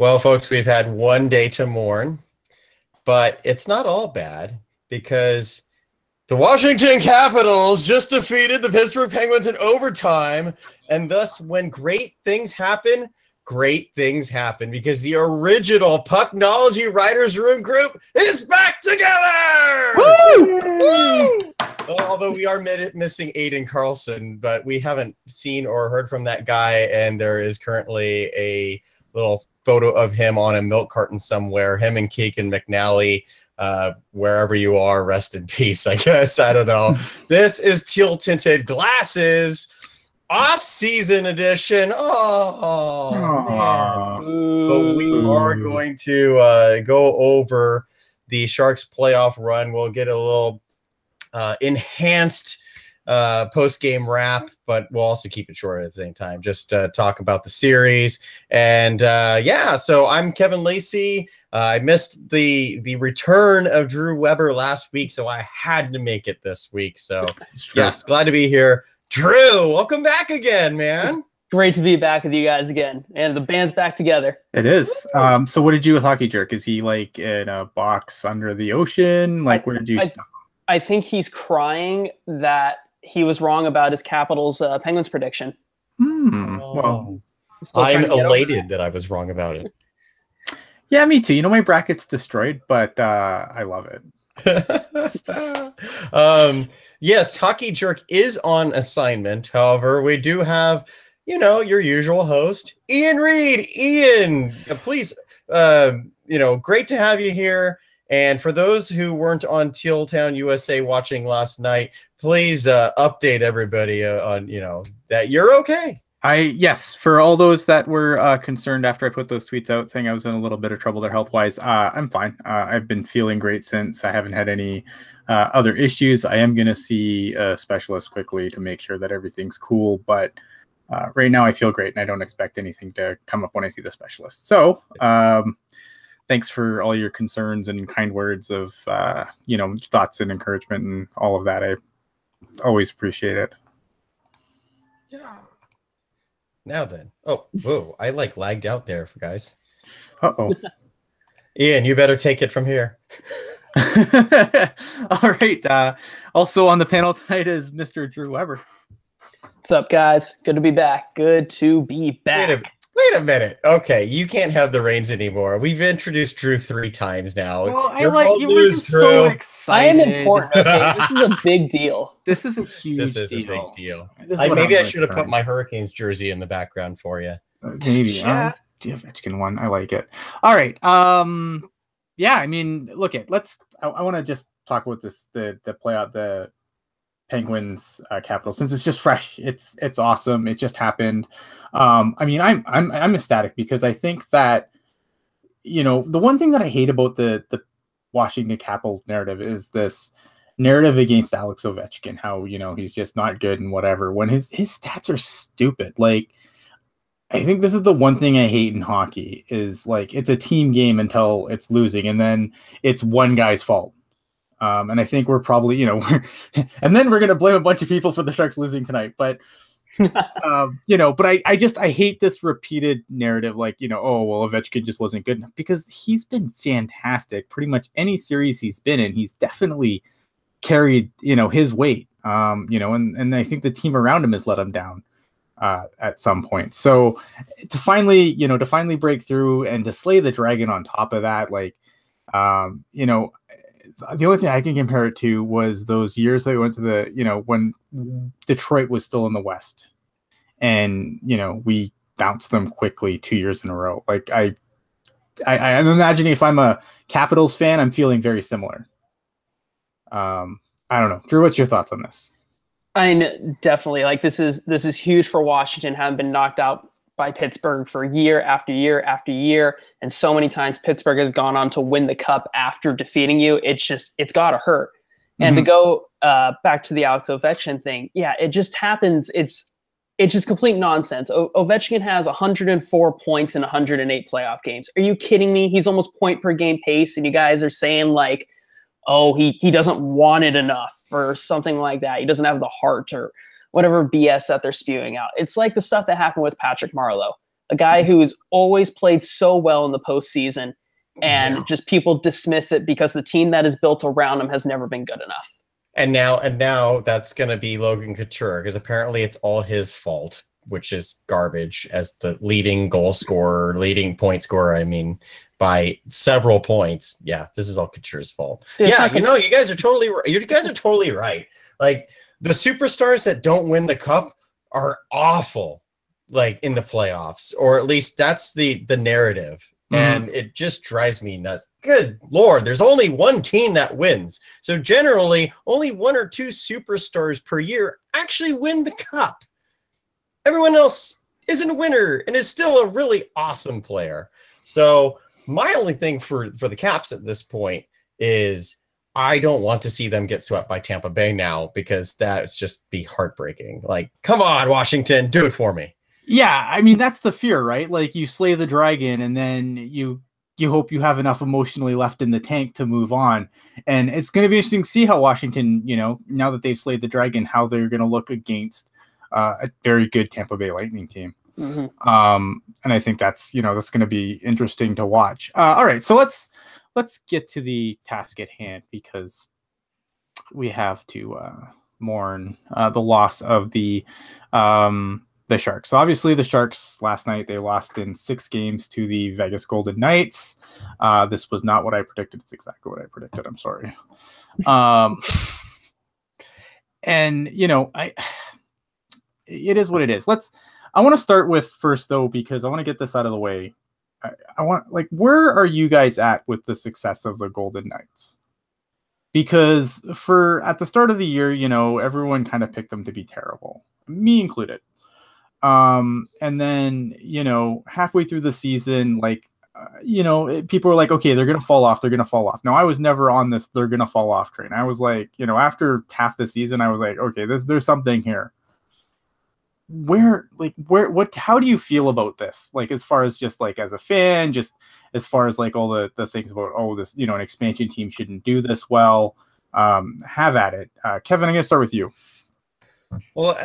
Well, folks, we've had one day to mourn, but it's not all bad because the Washington Capitals just defeated the Pittsburgh Penguins in overtime. And thus, when great things happen because the original Pucknology Writers Room group is back together! Woo! Woo! Although we are missing Aiden Carlson, but we haven't seen or heard from that guy, and there is currently a little photo of him on a milk carton somewhere, him and Keegan McNally. Wherever you are, rest in peace, I guess. I don't know. This is Teal Tinted Glasses off-season edition. Oh, man. But we are going to go over the Sharks playoff run. We'll get a little enhanced post-game wrap, but we'll also keep it short at the same time. Just talk about the series. And so I'm Kevin Lacey. I missed the return of Drew Weber last week, so I had to make it this week. So yes, glad to be here. Drew, welcome back again, man. It's great to be back with you guys again, and the band's back together. It is. So what did you do with Hockey Jerk? Is he like in a box under the ocean? Like, where did you stop? I think he's crying that he was wrong about his Capitals Penguins prediction. Well, I'm elated that I was wrong about it. Yeah, me too. You know, my bracket's destroyed, but I love it. Yes, Hockey Jerk is on assignment. However, we do have, your usual host, Ian Reed. Ian, please, great to have you here. And for those who weren't on Teal Town USA watching last night, please update everybody on, that you're okay. Yes, for all those that were concerned after I put those tweets out saying I was in a little bit of trouble there health-wise, I'm fine. I've been feeling great since. I haven't had any other issues. I am going to see a specialist quickly to make sure that everything's cool, but right now I feel great, and I don't expect anything to come up when I see the specialist. So thanks for all your concerns and kind words of, thoughts and encouragement and all of that. I always appreciate it. Yeah. Now then. Oh, whoa. I lagged out there, for guys. Uh-oh. Ian, you better take it from here. All right. Also on the panel tonight is Mr. Drew Weber. What's up, guys? Good to be back. Good to be back. Wait a minute. Okay, you can't have the reins anymore. We've introduced Drew 3 times now. Well, you were so excited. I am important. Okay? This is a big deal. This is a huge deal. This is a big deal. Maybe I should have put my Hurricanes jersey in the background for you. Maybe. Yeah. The Ovechkin one. I like it. All right. Yeah, I mean, I want to just talk about this, the playoff, the Penguins Capitals, since it's just fresh. It's awesome. It just happened. I mean, I'm ecstatic because I think that, the one thing that I hate about the Washington Capitals narrative is this narrative against Alex Ovechkin, how, he's just not good and whatever, when his stats are stupid. Like, I think this is the one thing I hate in hockey is, like, it's a team game until it's losing, and then it's one guy's fault. And I think we're probably, and then we're going to blame a bunch of people for the Sharks losing tonight. But, but I hate this repeated narrative, like, oh, well, Ovechkin just wasn't good enough, because he's been fantastic. Pretty much any series he's been in, he's definitely carried, his weight, and I think the team around him has let him down at some point. So to finally break through and to slay the dragon on top of that, like, the only thing I can compare it to was those years that we went to when Detroit was still in the West, and, we bounced them quickly 2 years in a row. Like, I'm imagining if I'm a Capitals fan, I'm feeling very similar. I don't know. Drew, what's your thoughts on this? I know, definitely. Like, this is huge for Washington, having been knocked out by Pittsburgh for year after year after year, and so many times Pittsburgh has gone on to win the cup after defeating you. It's got to hurt. And to go back to the Alex Ovechkin thing, yeah, it just happens. It's just complete nonsense. Ovechkin has 104 points in 108 playoff games. Are you kidding me? He's almost point per game pace, and you guys are saying, like, oh, he doesn't want it enough or something like that. He doesn't have the heart or whatever BS that they're spewing out. It's like the stuff that happened with Patrick Marleau. a guy who's always played so well in the postseason, and just people dismiss it because the team that is built around him has never been good enough. And now that's going to be Logan Couture, because apparently it's all his fault, which is garbage, as the leading goal scorer, leading point scorer, I mean, by several points. Yeah, this is all Couture's fault. Yeah, you guys are totally right. Like, the superstars that don't win the cup are awful, like, in the playoffs, or at least that's the narrative. And it just drives me nuts. Good Lord, there's only one team that wins. So generally, only 1 or 2 superstars per year actually win the cup. Everyone else isn't a winner and is still a really awesome player. So my only thing for the Caps at this point is I don't want to see them get swept by Tampa Bay now, because that's just be heartbreaking. Like, come on, Washington, do it for me. Yeah, I mean, that's the fear, right? Like, you slay the dragon and then you hope you have enough emotionally left in the tank to move on. And it's going to be interesting to see how Washington, now that they've slayed the dragon, how they're going to look against a very good Tampa Bay Lightning team. And I think that's going to be interesting to watch. All right, so let's get to the task at hand, because we have to mourn the loss of the Sharks. So obviously the Sharks last night, they lost in 6 games to the Vegas Golden Knights. This was not what I predicted. It's exactly what I predicted. I'm sorry. And it is what it is. I want to start with first, though, because I want to get this out of the way. I want, where are you guys at with the success of the Golden Knights? Because at the start of the year, everyone kind of picked them to be terrible, me included. And then, halfway through the season, people were like, okay, they're going to fall off. They're going to fall off. Now, I was never on this they're going to fall off train. I was like, after half the season, I was like, okay, there's something here. How do you feel about this? Like, as far as just as a fan, just as far as all the things about, this, an expansion team shouldn't do this well. Have at it. Kevin, I'm going to start with you. Well,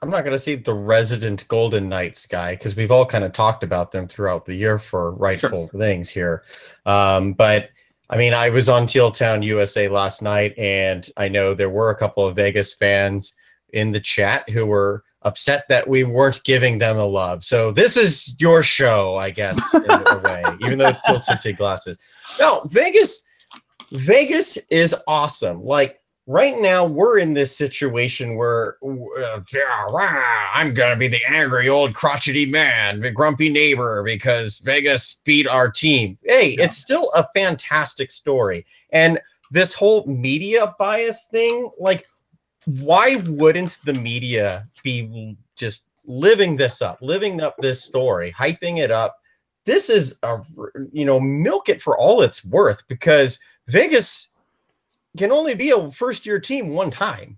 I'm not going to say the resident Golden Knights guy, because we've all kind of talked about them throughout the year for rightful things here. But I mean, I was on Teal Town USA last night, and I know there were a couple of Vegas fans in the chat who were upset that we weren't giving them the love. So this is your show, I guess, in a way, even though it's Teal Tinted Glasses. No, Vegas is awesome. Right now, we're in this situation where I'm going to be the angry old crotchety man, the grumpy neighbor, because Vegas beat our team. Hey, it's still a fantastic story. And this whole media bias thing, why wouldn't the media be just living up this story, hyping it up? This is, milk it for all it's worth, because Vegas can only be a first-year team one time.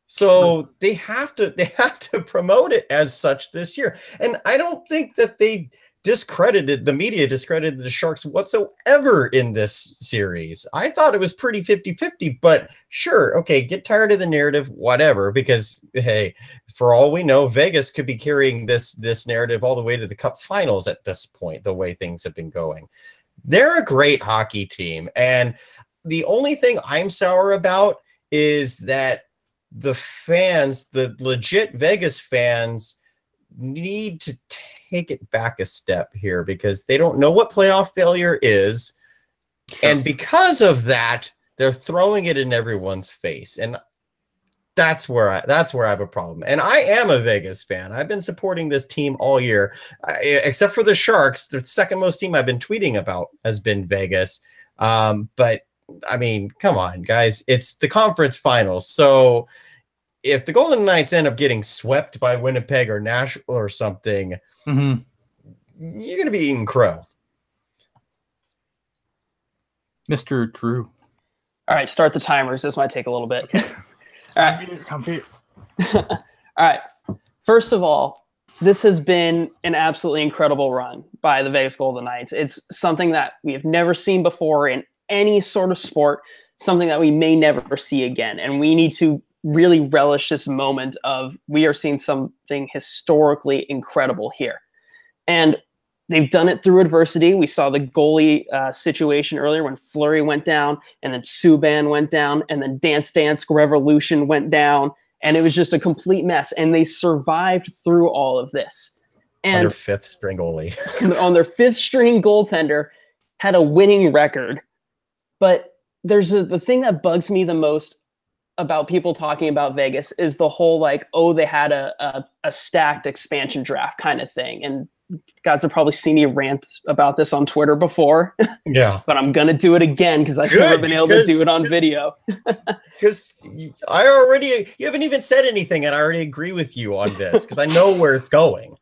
So they have to promote it as such this year. And I don't think that the media discredited the Sharks whatsoever in this series. I thought it was pretty 50-50, but sure, okay, get tired of the narrative, whatever, because, hey, for all we know, Vegas could be carrying this narrative all the way to the Cup Finals at this point, the way things have been going. They're a great hockey team, and the only thing I'm sour about is that the fans, the legit Vegas fans, need to take it back a step here, because they don't know what playoff failure is. And because of that, they're throwing it in everyone's face. And that's where I have a problem. And I am a Vegas fan. I've been supporting this team all year, except for the Sharks. The second most team I've been tweeting about has been Vegas. But I mean, come on, guys. It's the conference finals. So if the Golden Knights end up getting swept by Winnipeg or Nashville or something, you're going to be eating crow. Mr. Drew. All right, start the timers. This might take a little bit. All right. All right. First of all, this has been an absolutely incredible run by the Vegas Golden Knights. It's something that we have never seen before in any sort of sport, something that we may never see again. And we need to really relish this moment of we are seeing something historically incredible here. And they've done it through adversity. We saw the goalie situation earlier when Fleury went down, and then Subban went down, and then Dance Dance Revolution went down, and it was just a complete mess. And they survived through all of this. And on their fifth string goalie, on their fifth string goaltender, had a winning record. But the thing that bugs me the most about people talking about Vegas is the whole like, oh, they had a stacked expansion draft kind of thing. And guys have probably seen me rant about this on Twitter before. Yeah. But I'm going to do it again because I've never been able to do it on video. Because you haven't even said anything, and I already agree with you on this because I know where it's going.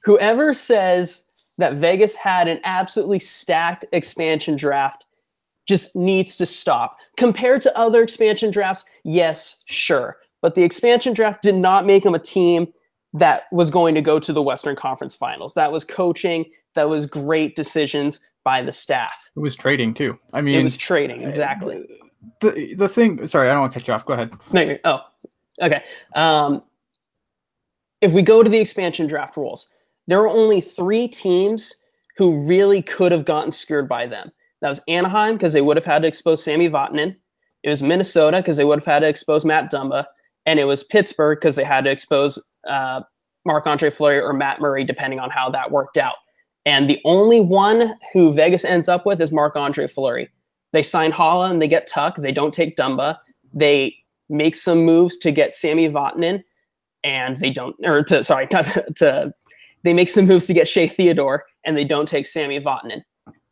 Whoever says that Vegas had an absolutely stacked expansion draft just needs to stop. Compared to other expansion drafts, yes, sure. But the expansion draft did not make them a team that was going to go to the Western Conference Finals. That was coaching. That was great decisions by the staff. It was trading too. I mean, it was trading, exactly. The thing, sorry, I don't want to cut you off. Go ahead. No, okay. If we go to the expansion draft rules, there were only 3 teams who really could have gotten screwed by them. That was Anaheim, because they would have had to expose Sami Vatanen. It was Minnesota, because they would have had to expose Matt Dumba. And it was Pittsburgh, because they had to expose Marc-Andre Fleury or Matt Murray, depending on how that worked out. And the only one who Vegas ends up with is Marc-Andre Fleury. They sign Haula and they get Tuck. They don't take Dumba. They make some moves to get Sami Vatanen, and they don't, they make some moves to get Shea Theodore, and they don't take Sami Vatanen.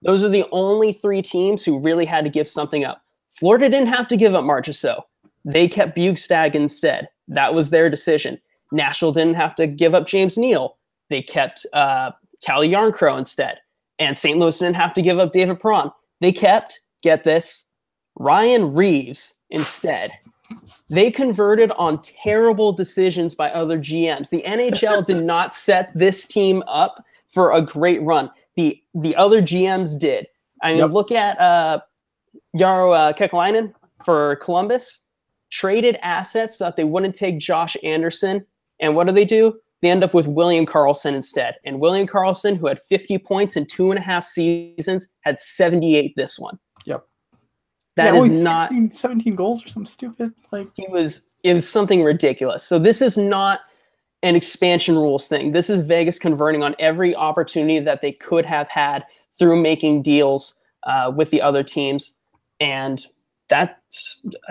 Those are the only 3 teams who really had to give something up. Florida didn't have to give up Marchessault. They kept Bugstad instead. That was their decision. Nashville didn't have to give up James Neal. They kept Calle Yarncrow instead. And St. Louis didn't have to give up David Perron. They kept, get this, Ryan Reeves instead. They converted on terrible decisions by other GMs. The NHL did not set this team up for a great run. The other GMs did. I mean, look at Jaro Kekalainen for Columbus. Traded assets so that they wouldn't take Josh Anderson. And what do? They end up with William Karlsson instead. And William Karlsson, who had 50 points in 2.5 seasons, had 78 this one. Yep. That is not 17 goals or something stupid. Like it was something ridiculous. So this is not an expansion rules thing. This is Vegas converting on every opportunity that they could have had through making deals with the other teams. And I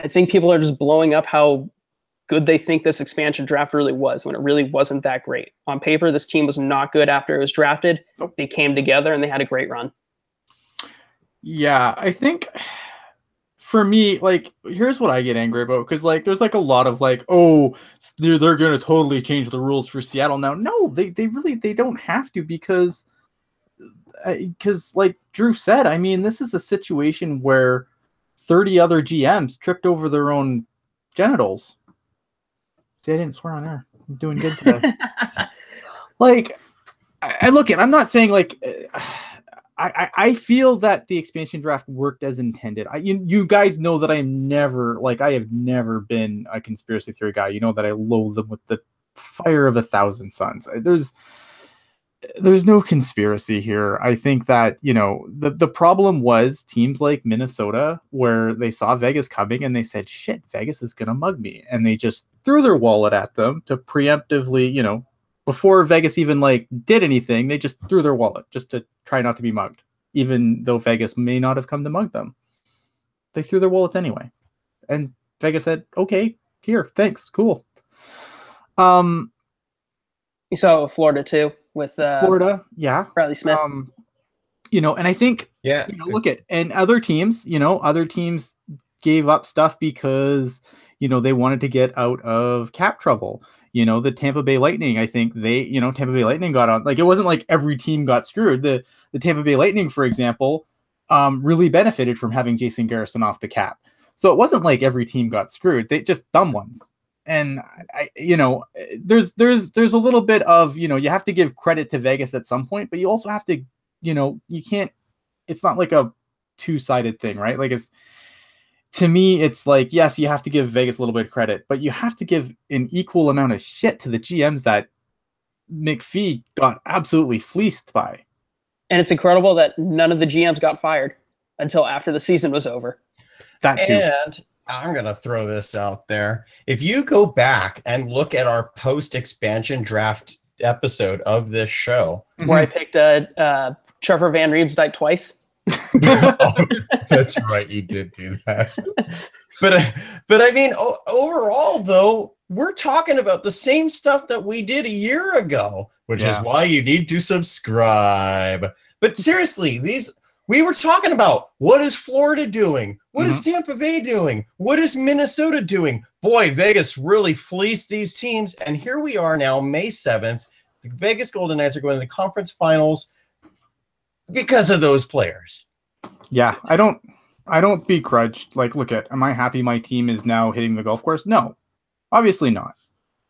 think people are just blowing up how good they think this expansion draft really was when it really wasn't that great. On paper, this team was not good after it was drafted. Nope. They came together and they had a great run. Yeah, I think for me, like, here's what I get angry about, because like there's like a lot of like, oh, they're going to totally change the rules for Seattle now. No, they don't have to, because like Drew said, I mean, this is a situation where 30 other GMs tripped over their own genitals. See, I didn't swear on air. I'm doing good today. Like, I'm not saying like, I feel that the expansion draft worked as intended. You guys know that I have never been a conspiracy theory guy. You know that I loathe them with the fire of 1,000 suns. There's no conspiracy here. I think that, the problem was teams like Minnesota, where they saw Vegas coming and they said, shit, Vegas is going to mug me. And they just threw their wallet at them to preemptively, before Vegas even like did anything, they just threw their wallet just to try not to be mugged, even though Vegas may not have come to mug them. They threw their wallets anyway. And Vegas said, okay, here, thanks, cool. You saw Florida too. With Florida, yeah, Bradley Smith, and I think, look at, and other teams gave up stuff because they wanted to get out of cap trouble. The Tampa Bay Lightning, I think Tampa Bay Lightning got on. Like, it wasn't like every team got screwed. The Tampa Bay Lightning, for example, really benefited from having Jason Garrison off the cap. So it wasn't like every team got screwed. They just dumb ones. And there's a little bit of, you have to give credit to Vegas at some point, but you also have to, you can't, it's not like a two-sided thing, right? Like, to me, it's like, yes, you have to give Vegas a little bit of credit, but you have to give an equal amount of shit to the GMs that McPhee got absolutely fleeced by. And it's incredible that none of the GMs got fired until after the season was over. That too. And I'm going to throw this out there. If you go back and look at our post-expansion draft episode of this show, where I picked Trevor Van Riemsdyk twice. Oh, that's right, you did do that. But I mean, overall, though, we're talking about the same stuff that we did a year ago, which is why you need to subscribe. But seriously, we were talking about what is Florida doing? What is Tampa Bay doing? What is Minnesota doing? Boy, Vegas really fleeced these teams. And here we are now, May 7th. The Vegas Golden Knights are going to the conference finals because of those players. Yeah, I don't begrudge. Like, look at, am I happy my team is now hitting the golf course? No, obviously not.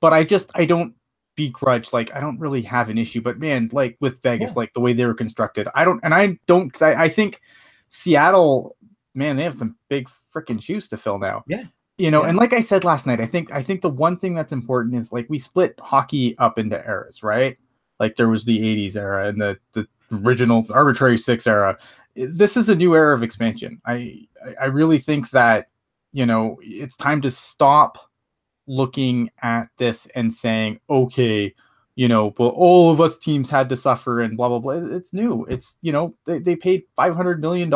But I don't begrudge. Like, I don't really have an issue. But man, like with Vegas, like the way they were constructed, I think Seattle, man, they have some big freaking shoes to fill now. Yeah. You know, and like I said last night, I think the one thing that's important is like we split hockey up into eras, right? Like there was the 80s era and the original arbitrary 6 era. This is a new era of expansion. I really think that, you know, it's time to stop looking at this and saying, okay, you know, well, all of us teams had to suffer and blah, blah, blah. It's new. It's, you know, they paid $500 million.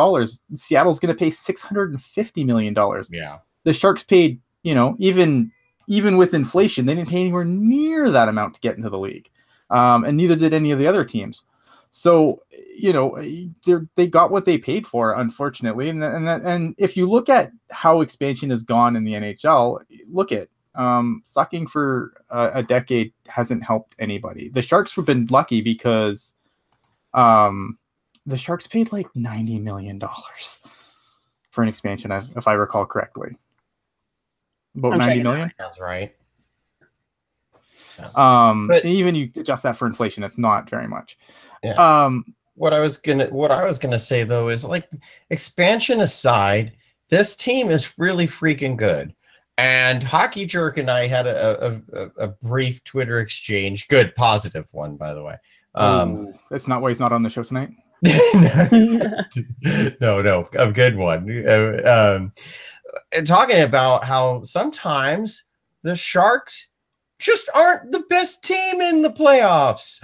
Seattle's going to pay $650 million. Yeah. The Sharks paid, you know, even with inflation, they didn't pay anywhere near that amount to get into the league. And neither did any of the other teams. So, you know, they got what they paid for, unfortunately. And if you look at how expansion has gone in the NHL, look at sucking for a decade hasn't helped anybody. The Sharks have been lucky because the Sharks paid like $90 million for an expansion, if I recall correctly. About 90 million. That's right. But even you adjust that for inflation, it's not very much. Yeah. What I was gonna say though is, like, expansion aside, this team is really freaking good. And Hockey Jerk and I had a brief Twitter exchange. Good, positive one, by the way. That's not why he's not on the show tonight. No, a good one. And talking about how sometimes the Sharks just aren't the best team in the playoffs.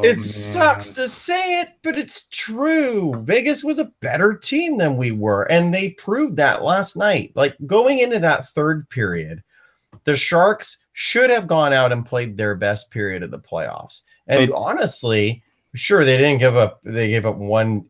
It sucks to say it, but it's true. Vegas was a better team than we were, and they proved that last night. Like, going into that third period, the Sharks should have gone out and played their best period of the playoffs. And honestly, sure, they didn't give up. They gave up one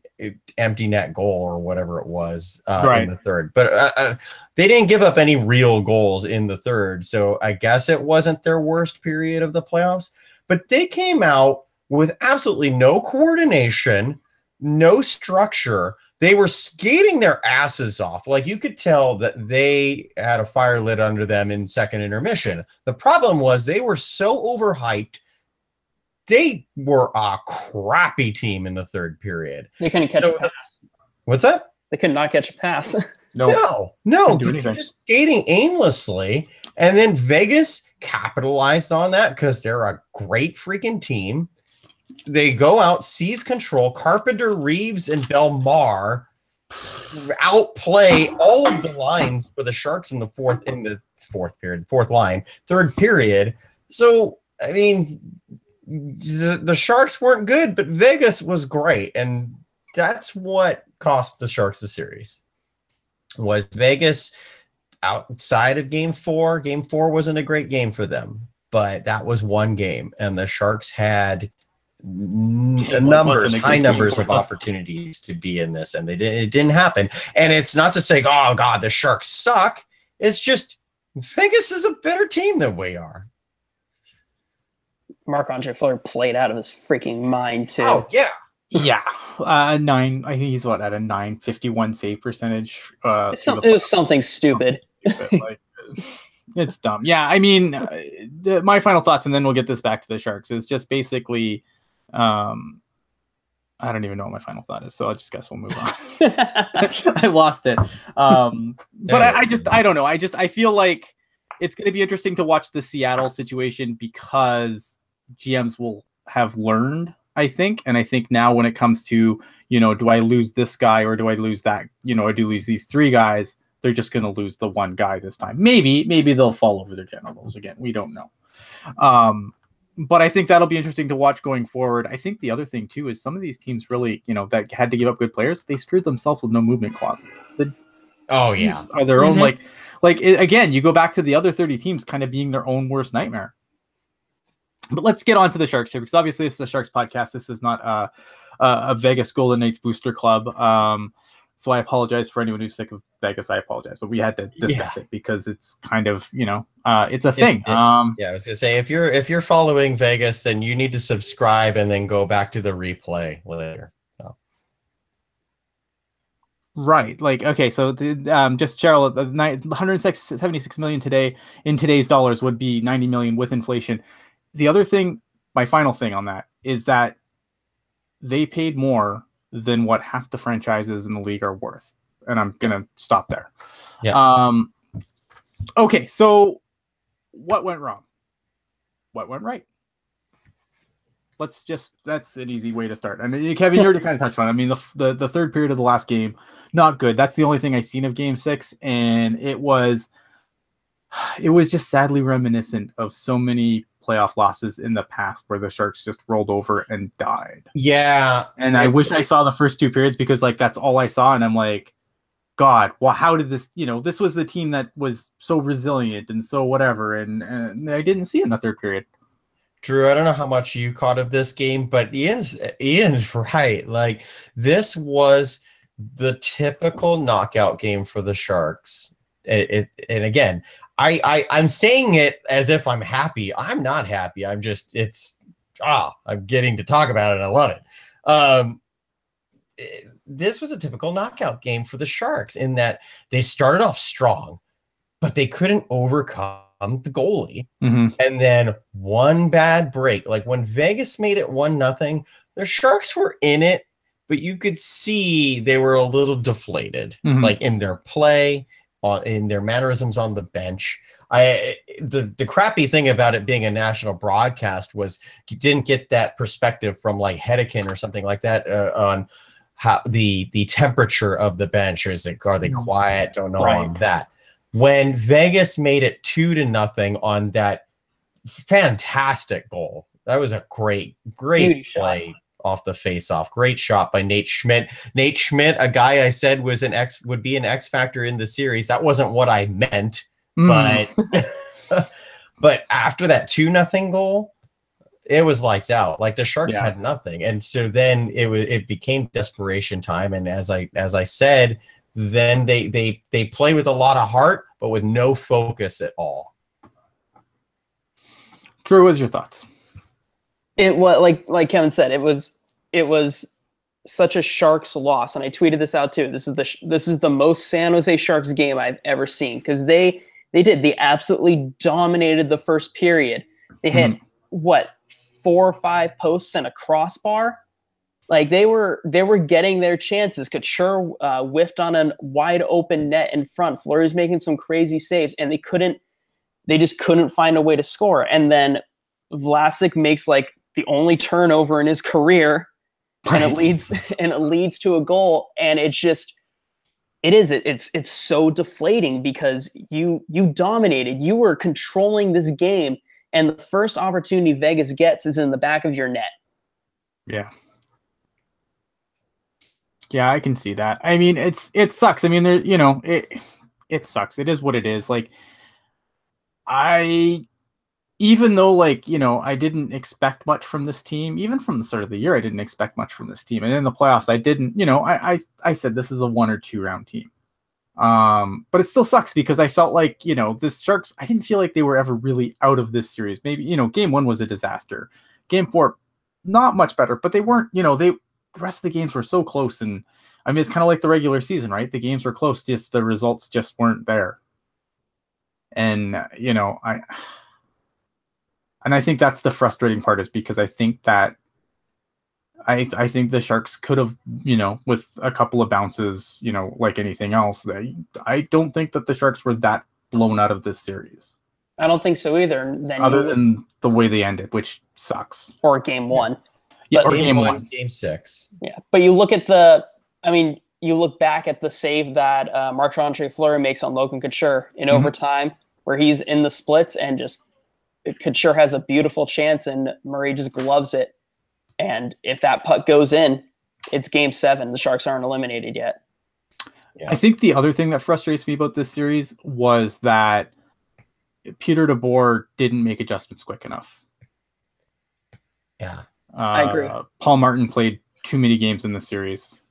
empty net goal or whatever it was in the third. But they didn't give up any real goals in the third. So I guess it wasn't their worst period of the playoffs. But they came out with absolutely no coordination, no structure. They were skating their asses off. Like, you could tell that they had a fire lit under them in second intermission. The problem was they were so overhyped. They were a crappy team in the third period. They couldn't catch a pass. What's that? They could not catch a pass. No. Just skating aimlessly. And then Vegas capitalized on that because they're a great freaking team. They go out, seize control. Carpenter, Reeves, and Belmar outplay all of the lines for the Sharks in the fourth line, third period. So, I mean, the Sharks weren't good, but Vegas was great, and that's what cost the Sharks the series. Was Vegas outside of Game 4? Game 4 wasn't a great game for them, but that was one game, and the Sharks had high numbers of opportunities to be in this, and it didn't happen. And it's not to say, oh God, the Sharks suck. It's just Vegas is a better team than we are. Marc-Andre Fleury played out of his freaking mind too. Oh yeah. Yeah. I think he's at a 951 save percentage. It was something stupid. Like, it's dumb. Yeah. I mean, my final thoughts, and then we'll get this back to the Sharks, is just basically, I don't even know what my final thought is, so I just guess we'll move on. I lost it. But I don't know. I feel like it's going to be interesting to watch the Seattle situation because GMs will have learned, I think. And I think now when it comes to, do I lose this guy or do I lose that, or do I lose these three guys? They're just going to lose the one guy this time. Maybe they'll fall over their genitals again. We don't know. But I think that'll be interesting to watch going forward. I think the other thing too is some of these teams really, that had to give up good players, they screwed themselves with no movement clauses. Are their own again, you go back to the other 30 teams kind of being their own worst nightmare. But let's get on to the Sharks here, because obviously this is a Sharks podcast. This is not a Vegas Golden Knights booster club. So I apologize for anyone who's sick of Vegas. I apologize, but we had to discuss it because it's kind of, it's a thing. I was gonna say, if you're following Vegas, then you need to subscribe and then go back to the replay later. So. Right. Okay. So just Cheryl, 176 million today in today's dollars would be 90 million with inflation. The other thing, my final thing on that is that they paid more than what half the franchises in the league are worth. And I'm going to stop there. Yeah. Okay. So what went wrong? What went right? That's an easy way to start. And Kevin, you already kind of touched on it. I mean, the third period of the last game, not good. That's the only thing I've seen of game 6. And it was just sadly reminiscent of so many playoff losses in the past where the Sharks just rolled over and died. Yeah. And I wish I saw the first 2 periods, because that's all I saw. And I'm like, God, well, how did this, this was the team that was so resilient and so whatever. And I didn't see it in the third period. Drew, I don't know how much you caught of this game, but Ian's right. This was the typical knockout game for the Sharks. And again, I'm saying it as if I'm happy. I'm not happy. I'm getting to talk about it. And I love it. This was a typical knockout game for the Sharks in that they started off strong, but they couldn't overcome the goalie. Mm-hmm. And then one bad break, like when Vegas made it 1-0, the Sharks were in it, but you could see they were a little deflated, mm-hmm. In their play, in their mannerisms on the bench. The crappy thing about it being a national broadcast was you didn't get that perspective from Hedekin or something like that on how the temperature of the bench. Are they quiet? Don't know on that. When Vegas made it 2-0 on that fantastic goal, that was a great play shot off the face-off. Great shot by Nate Schmidt. Nate Schmidt, a guy I said would be an X factor in the series. That wasn't what I meant, but after that 2-0 goal, it was lights out. The Sharks had nothing, and so then it became desperation time. And as I said, then they play with a lot of heart, but with no focus at all. Drew, what's your thoughts? It was like Kevin said, it was such a Sharks loss, and I tweeted this out too. This is the most San Jose Sharks game I've ever seen, because they absolutely dominated the first period. They hit 4 or 5 posts and a crossbar. They were getting their chances. Couture whiffed on a wide open net in front. Fleury's making some crazy saves, and they just couldn't find a way to score. And then Vlasic makes the only turnover in his career, and it leads to a goal. And it's so deflating, because you dominated. You were controlling this game, and the first opportunity Vegas gets is in the back of your net. Yeah. Yeah, I can see that. I mean, it sucks. I mean, it sucks. It is what it is. Even though I didn't expect much from this team, even from the start of the year, I didn't expect much from this team. And in the playoffs, I didn't, I said this is a 1 or 2 round team. But it still sucks, because I felt this Sharks, I didn't feel like they were ever really out of this series. Maybe, game 1 was a disaster. Game 4, not much better, but they weren't, the rest of the games were so close. And I mean, it's kind of like the regular season, right? The games were close, just the results just weren't there. And, I think that's the frustrating part, is because I think that I think the Sharks could have, with a couple of bounces, like anything else, I don't think that the Sharks were that blown out of this series. I don't think so either. And then other than the way they ended, which sucks. or game one. Yeah, But or game one. Game 6. Yeah, but you look at you look back at the save that Marc-Andre Fleury makes on Logan Couture in overtime, where he's in the splits and just Couture has a beautiful chance and Murray just gloves it. And if that puck goes in, it's game 7. The Sharks aren't eliminated yet. Yeah. I think the other thing that frustrates me about this series was that Peter DeBoer didn't make adjustments quick enough. Yeah. I agree. Paul Martin played too many games in the series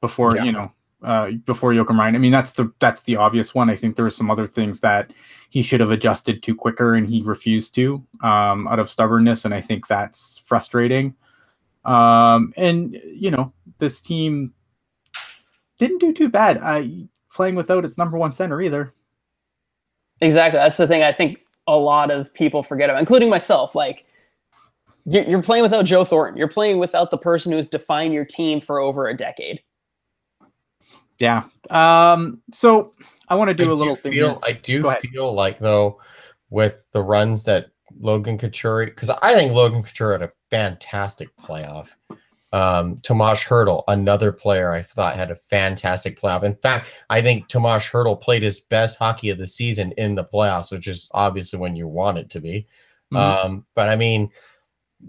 before, before Joakim Ryan. I mean, that's the obvious one. I think there were some other things that he should have adjusted to quicker and he refused to, out of stubbornness. And I think that's frustrating. And this team didn't do too bad. Playing without its number one center either. Exactly. That's the thing I think a lot of people forget about, including myself. Like, you're playing without Joe Thornton. You're playing without the person who's defined your team for over a decade. Yeah. So I want to do a little thing. I do feel like, though, with the runs that Logan Couture, because I think Logan Couture had a fantastic playoff. Tomas Hertl, another player I thought had a fantastic playoff. In fact, I think Tomas Hertl played his best hockey of the season in the playoffs, which is obviously when you want it to be. But I mean,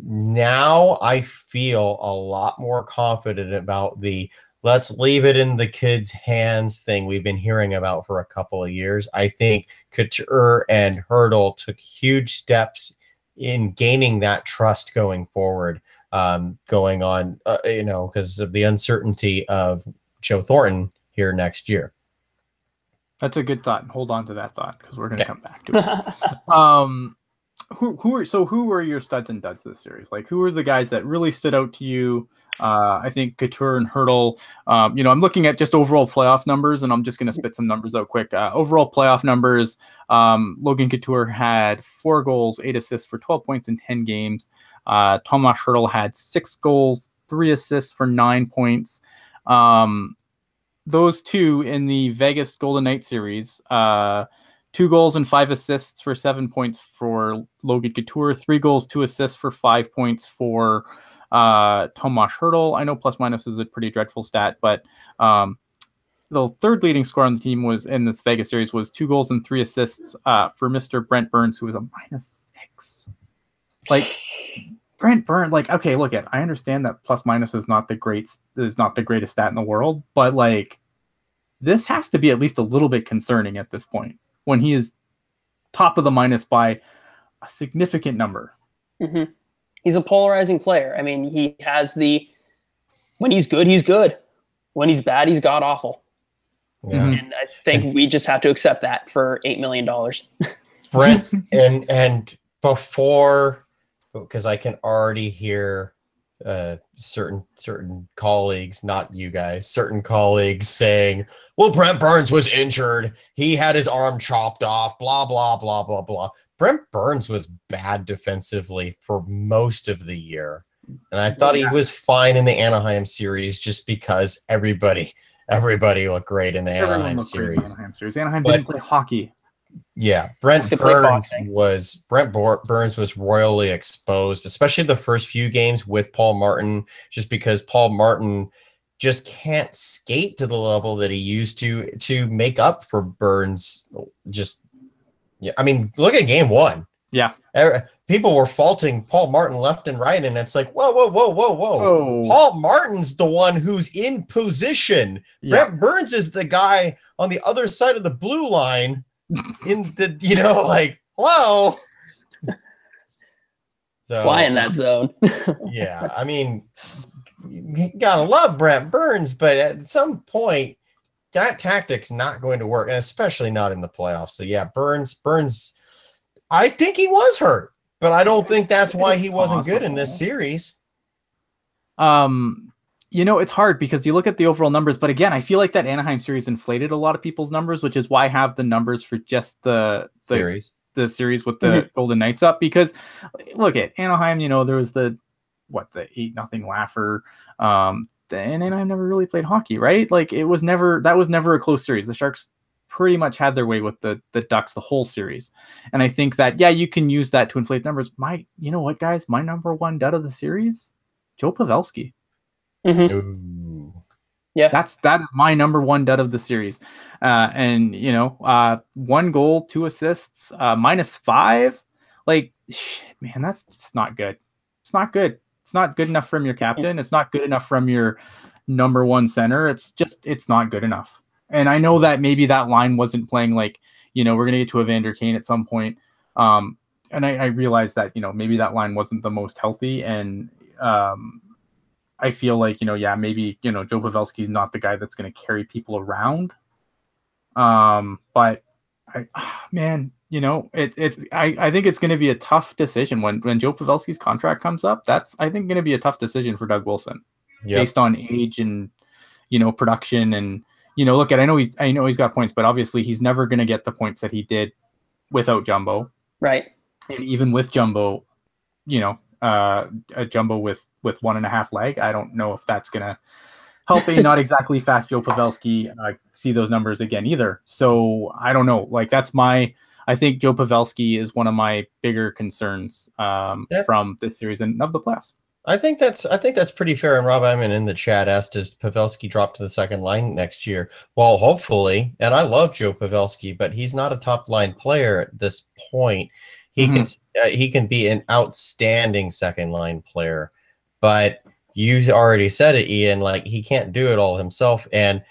now I feel a lot more confident about the let's leave it in the kids' hands thing we've been hearing about for a couple of years. I think Couture and Hertl took huge steps in gaining that trust going forward, going on, because of the uncertainty of Joe Thornton here next year. That's a good thought. Hold on to that thought because we're going to come back to it. Who are your studs and duds this series? Like, who are the guys that really stood out to you? I think Couture and Hertl. I'm looking at just overall playoff numbers, and I'm just going to spit some numbers out quick. Overall playoff numbers: Logan Couture had 4 goals, 8 assists for 12 points in 10 games. Tomas Hertl had 6 goals, 3 assists for 9 points. Those two in the Vegas Golden Knights series. 2 goals and 5 assists for 7 points for Logan Couture. 3 goals, 2 assists for 5 points for Tomas Hertl. I know plus minus is a pretty dreadful stat, but the third leading scorer on the team was in this Vegas series was 2 goals and 3 assists for Mr. Brent Burns, who was a -6. Like Brent Burns, like, okay, look at, I understand that plus minus is not the greatest stat in the world, but like this has to be at least a little bit concerning at this point when he is top of the minus by a significant number. Mm-hmm. He's a polarizing player. I mean, he has when he's good, he's good. When he's bad, he's god awful. Yeah. And I think we just have to accept that for $8 million. Brent, and before, because I can already hear certain colleagues, not you guys, certain colleagues saying, well, Brent Burns was injured. He had his arm chopped off, blah, blah, blah, blah, blah. Brent Burns was bad defensively for most of the year. And I thought he was fine in the Anaheim series just because everybody looked great in the Anaheim series. Anaheim didn't play hockey. Yeah, Brent Burns was royally exposed, especially the first few games with Paul Martin, just because Paul Martin just can't skate to the level that he used to make up for Burns. I mean, look at game 1. Yeah. People were faulting Paul Martin left and right, and it's like, whoa. Paul Martin's the one who's in position. Yeah. Brent Burns is the guy on the other side of the blue line in the, hello. So, fly in that zone. Yeah, I mean, you gotta love Brent Burns, but at some point, that tactic's not going to work, and especially not in the playoffs. So yeah, Burns, I think he was hurt, but I don't think that's why he wasn't good in this series. It's hard because you look at the overall numbers, but again, I feel like that Anaheim series inflated a lot of people's numbers, which is why I have the numbers for just the series with the Golden Knights up. Because look at Anaheim, there was the 8-0 laugher. And Anaheim never really played hockey, right? Like that was never a close series. The Sharks pretty much had their way with the Ducks the whole series. And I think that, yeah, you can use that to inflate numbers. You know what, guys? My number one dud of the series, Joe Pavelski. Mm-hmm. Yeah, that is my number one dud of the series. And 1 goal, 2 assists, -5. Like, shit, man, that's just not good. It's not good. It's not good enough from your captain. It's not good enough from your number one center. It's not good enough. And I know that maybe that line wasn't playing like, we're going to get to Evander Kane at some point. And I realized that, maybe that line wasn't the most healthy. And I feel like, maybe, Joe Pavelski is not the guy that's going to carry people around. But I think it's going to be a tough decision when Joe Pavelski's contract comes up. That's, I think, going to be a tough decision for Doug Wilson based on age and, production. And, look, I know he's got points, but obviously he's never going to get the points that he did without Jumbo. Right. And even with Jumbo, a Jumbo with 1.5 leg, I don't know if that's going to help a not exactly fast Joe Pavelski see those numbers again either. So I don't know. Like, I think Joe Pavelski is one of my bigger concerns from this series and of the playoffs. I think that's pretty fair. And Rob Iman in the chat asked, does Pavelski drop to the second line next year? Well, hopefully. And I love Joe Pavelski, but he's not a top line player at this point. He can be an outstanding second line player, but you already said it, Ian. Like, he can't do it all himself. And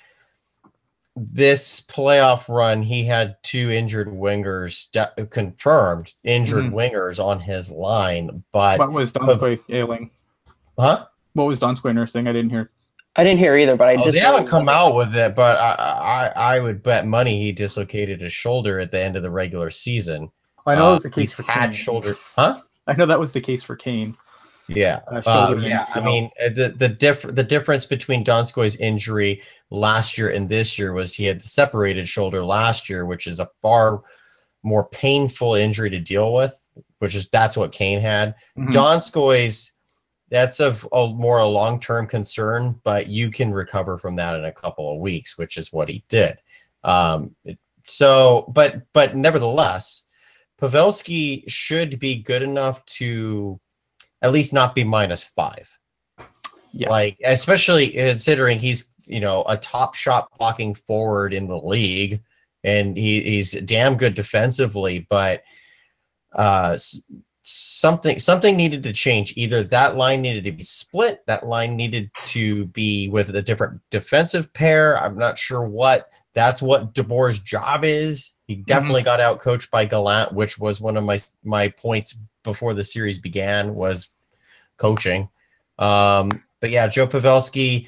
this playoff run, he had 2 injured wingers, confirmed injured wingers on his line. But what was Donskoy ailing? Huh? What was Donskoy nursing? I didn't hear. I didn't hear either, but they haven't come out with it. But I would bet money he dislocated his shoulder at the end of the regular season. I know that was the case for Kane. Shoulder, huh? I know that was the case for Kane. Yeah, I mean, the difference between Donskoy's injury last year and this year was he had the separated shoulder last year, which is a far more painful injury to deal with. That's what Kane had. Donskoy's, that's a long-term concern, but you can recover from that in a couple of weeks, which is what he did. But nevertheless, Pavelski should be good enough to at least not be -5. Yeah. Like, especially considering he's, a top shot blocking forward in the league, and he's damn good defensively, but something needed to change. Either that line needed to be split, that line needed to be with a different defensive pair. I'm not sure what. That's what DeBoer's job is. He definitely got out coached by Gallant, which was one of my points before the series began, was coaching. But yeah, Joe Pavelski,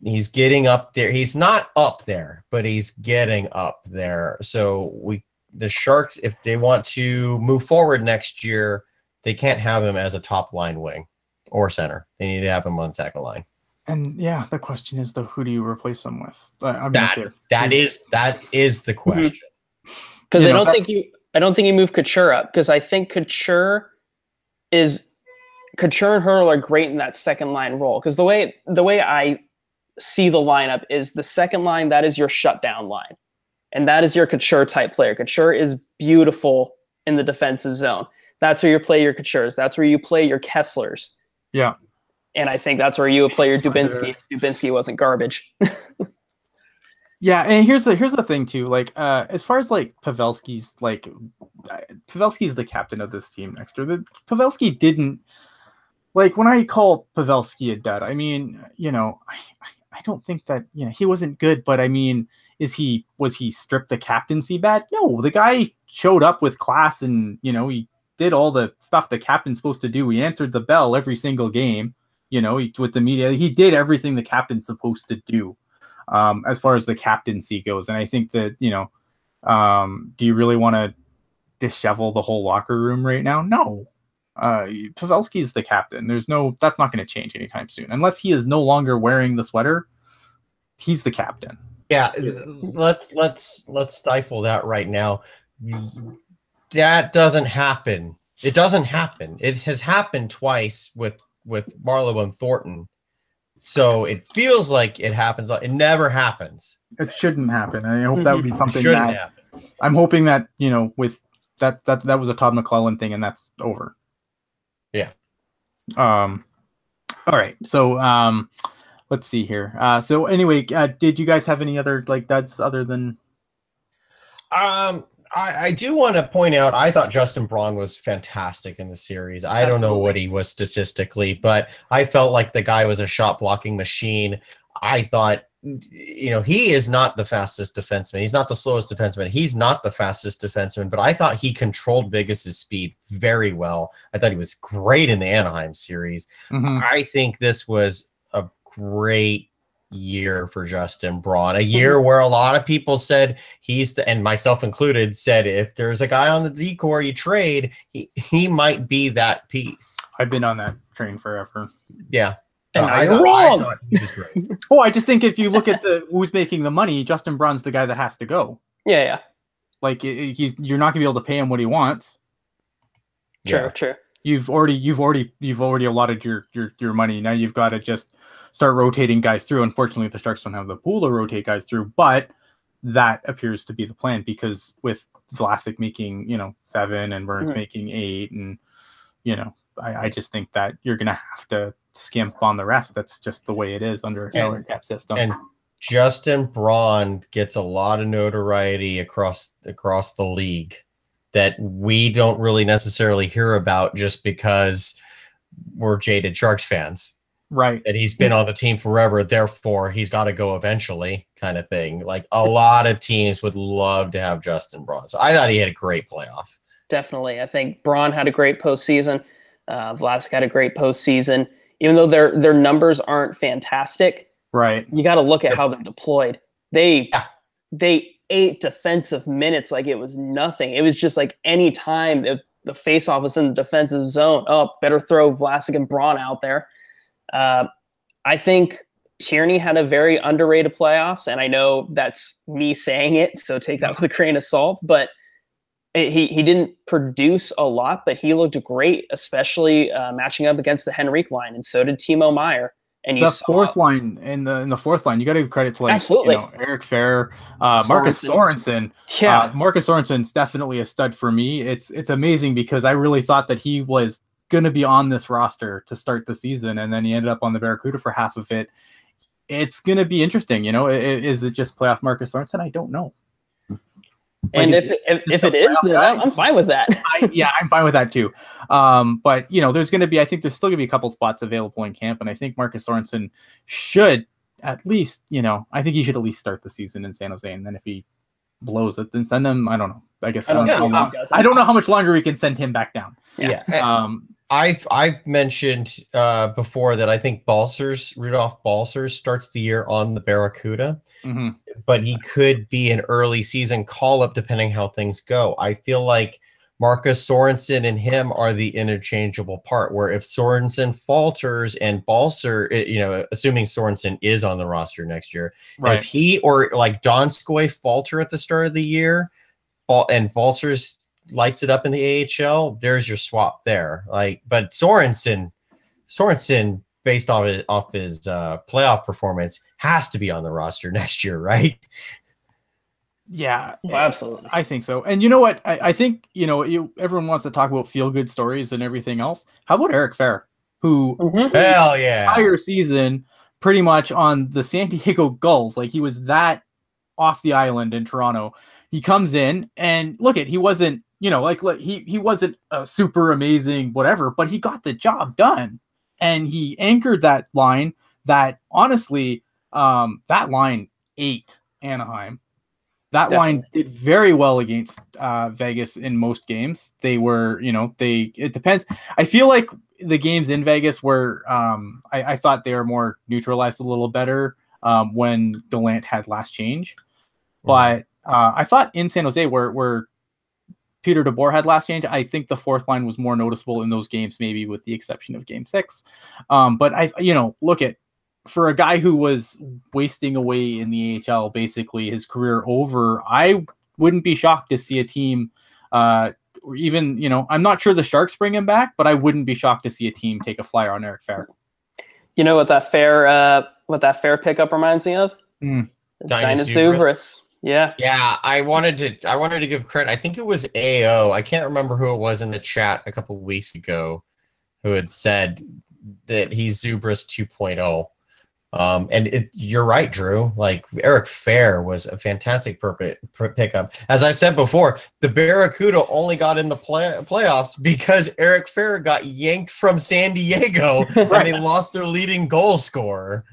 he's getting up there. He's not up there, but he's getting up there. So the Sharks, if they want to move forward next year, they can't have him as a top line wing or center. They need to have him on second line. And yeah, the question is, though, who do you replace him with? That is the question. Because I don't think you move Couture up, because I think Couture and Hurdle are great in that second line role. Because the way I see the lineup is the second line, that is your shutdown line, and that is your Couture type player. Couture is beautiful in the defensive zone. That's where you play your Coutures. That's where you play your Kesslers. Yeah. And I think that's where you would play your Dubinsky. Dubinsky wasn't garbage. Yeah, and here's the thing too. Like, as far as like Pavelski's the captain of this team next year. Pavelski didn't, like, when I call Pavelski a dud, I mean, I don't think that, he wasn't good, but I mean, was he stripped the captaincy bad? No, the guy showed up with class, and he did all the stuff the captain's supposed to do. He answered the bell every single game. With the media, he did everything the captain's supposed to do, as far as the captaincy goes. And I think that, do you really want to dishevel the whole locker room right now? No. Pavelski is the captain. That's not going to change anytime soon. Unless he is no longer wearing the sweater, he's the captain. Yeah. Let's stifle that right now. That doesn't happen. It doesn't happen. It has happened twice with Marleau and Thornton So it feels like it happens. It never happens. It shouldn't happen. I hope that would be something Shouldn't that happen. I'm hoping that, with that was a Todd McClellan thing and that's over. Yeah. All right. So let's see here. So anyway, did you guys have any other like duds other than I do want to point out, I thought Justin Braun was fantastic in the series. I don't know what he was statistically, but I felt like the guy was a shot blocking machine. I thought, he is not the fastest defenseman. He's not the slowest defenseman. He's not the fastest defenseman, but I thought he controlled Vegas's speed very well. I thought he was great in the Anaheim series. I think this was a great year for Justin Braun, a year where a lot of people said and myself included, said if there's a guy on the decor you trade, he might be that piece. I've been on that train forever. Yeah. And you're wrong. I thought he was great. Oh, I just think if you look at who's making the money, Justin Braun's the guy that has to go. Yeah. Like you're not gonna be able to pay him what he wants. True. You've already allotted your money. Now you've got to just start rotating guys through. Unfortunately, the Sharks don't have the pool to rotate guys through, but that appears to be the plan because with Vlasic making 7 and Burns making 8, and I just think that you're gonna have to skimp on the rest. That's just the way it is under a salary cap system. And Justin Braun gets a lot of notoriety across the league that we don't really necessarily hear about just because we're jaded Sharks fans. Right. That he's been on the team forever, therefore he's got to go eventually, kind of thing. Like a lot of teams would love to have Justin Braun. So I thought he had a great playoff. Definitely. I think Braun had a great postseason. Vlasic had a great postseason. Even though their numbers aren't fantastic, right? You got to look at how they're deployed. They ate defensive minutes like it was nothing. It was just like any time the faceoff was in the defensive zone, better throw Vlasic and Braun out there. I think Tierney had a very underrated playoffs, and I know that's me saying it, so take that with a grain of salt. But he didn't produce a lot, but he looked great, especially matching up against the Henrique line, and so did Timo Meier. And the fourth line in the fourth line, you got to give credit to Eric Fehr, Marcus Sorensen. Yeah, Marcus Sorensen's definitely a stud for me. It's amazing because I really thought that he was going to be on this roster to start the season, and then he ended up on the Barracuda for half of it. It's going to be interesting. Is it just playoff Marcus Sorensen? I don't know. And if it is, then I'm fine with that. I'm fine with that too. But there's going to be, I think there's still going to be a couple spots available in camp, and I think Marcus Sorensen should at least, I think he should at least start the season in San Jose, and then if he blows it, then send him. I don't know. I guess I don't know how much longer we can send him back down. Yeah. I've mentioned before that I think Rudolph Balcers starts the year on the Barracuda, but he could be an early season call-up depending how things go. I feel like Marcus Sorensen and him are the interchangeable part, where if Sorensen falters and Balcer, assuming Sorensen is on the roster next year, right. If he or like Donskoy falter at the start of the year and Balcer's lights it up in the AHL, there's your swap there. But Sorensen, based off his playoff performance, has to be on the roster next year, right? Yeah, absolutely. I think so. And you know what? I think everyone wants to talk about feel good stories and everything else. How about Eric Fehr, who hell yeah, entire season pretty much on the San Diego Gulls, like he was that off the island in Toronto. He comes in and he wasn't. He wasn't a super amazing whatever, but he got the job done, and he anchored that line. That honestly, that line ate Anaheim. That line did very well against Vegas in most games. They were, it depends. I feel like the games in Vegas were, I thought they were more neutralized a little better when Gallant had last change, but I thought in San Jose where Peter DeBoer had last change, I think the fourth line was more noticeable in those games, maybe with the exception of Game 6. But look at, for a guy who was wasting away in the AHL, basically his career over, I wouldn't be shocked to see a team, or even, I'm not sure the Sharks bring him back, but I wouldn't be shocked to see a team take a flyer on Eric Fehr. You know what that fair pickup reminds me of? Dinosaurus. Yeah. Yeah, I wanted to give credit. I think it was AO. I can't remember who it was in the chat a couple of weeks ago who had said that he's Zubris 2.0. You're right, Drew. Like Eric Fair was a fantastic pickup. As I said before, the Barracuda only got in the playoffs because Eric Fair got yanked from San Diego and they lost their leading goal scorer.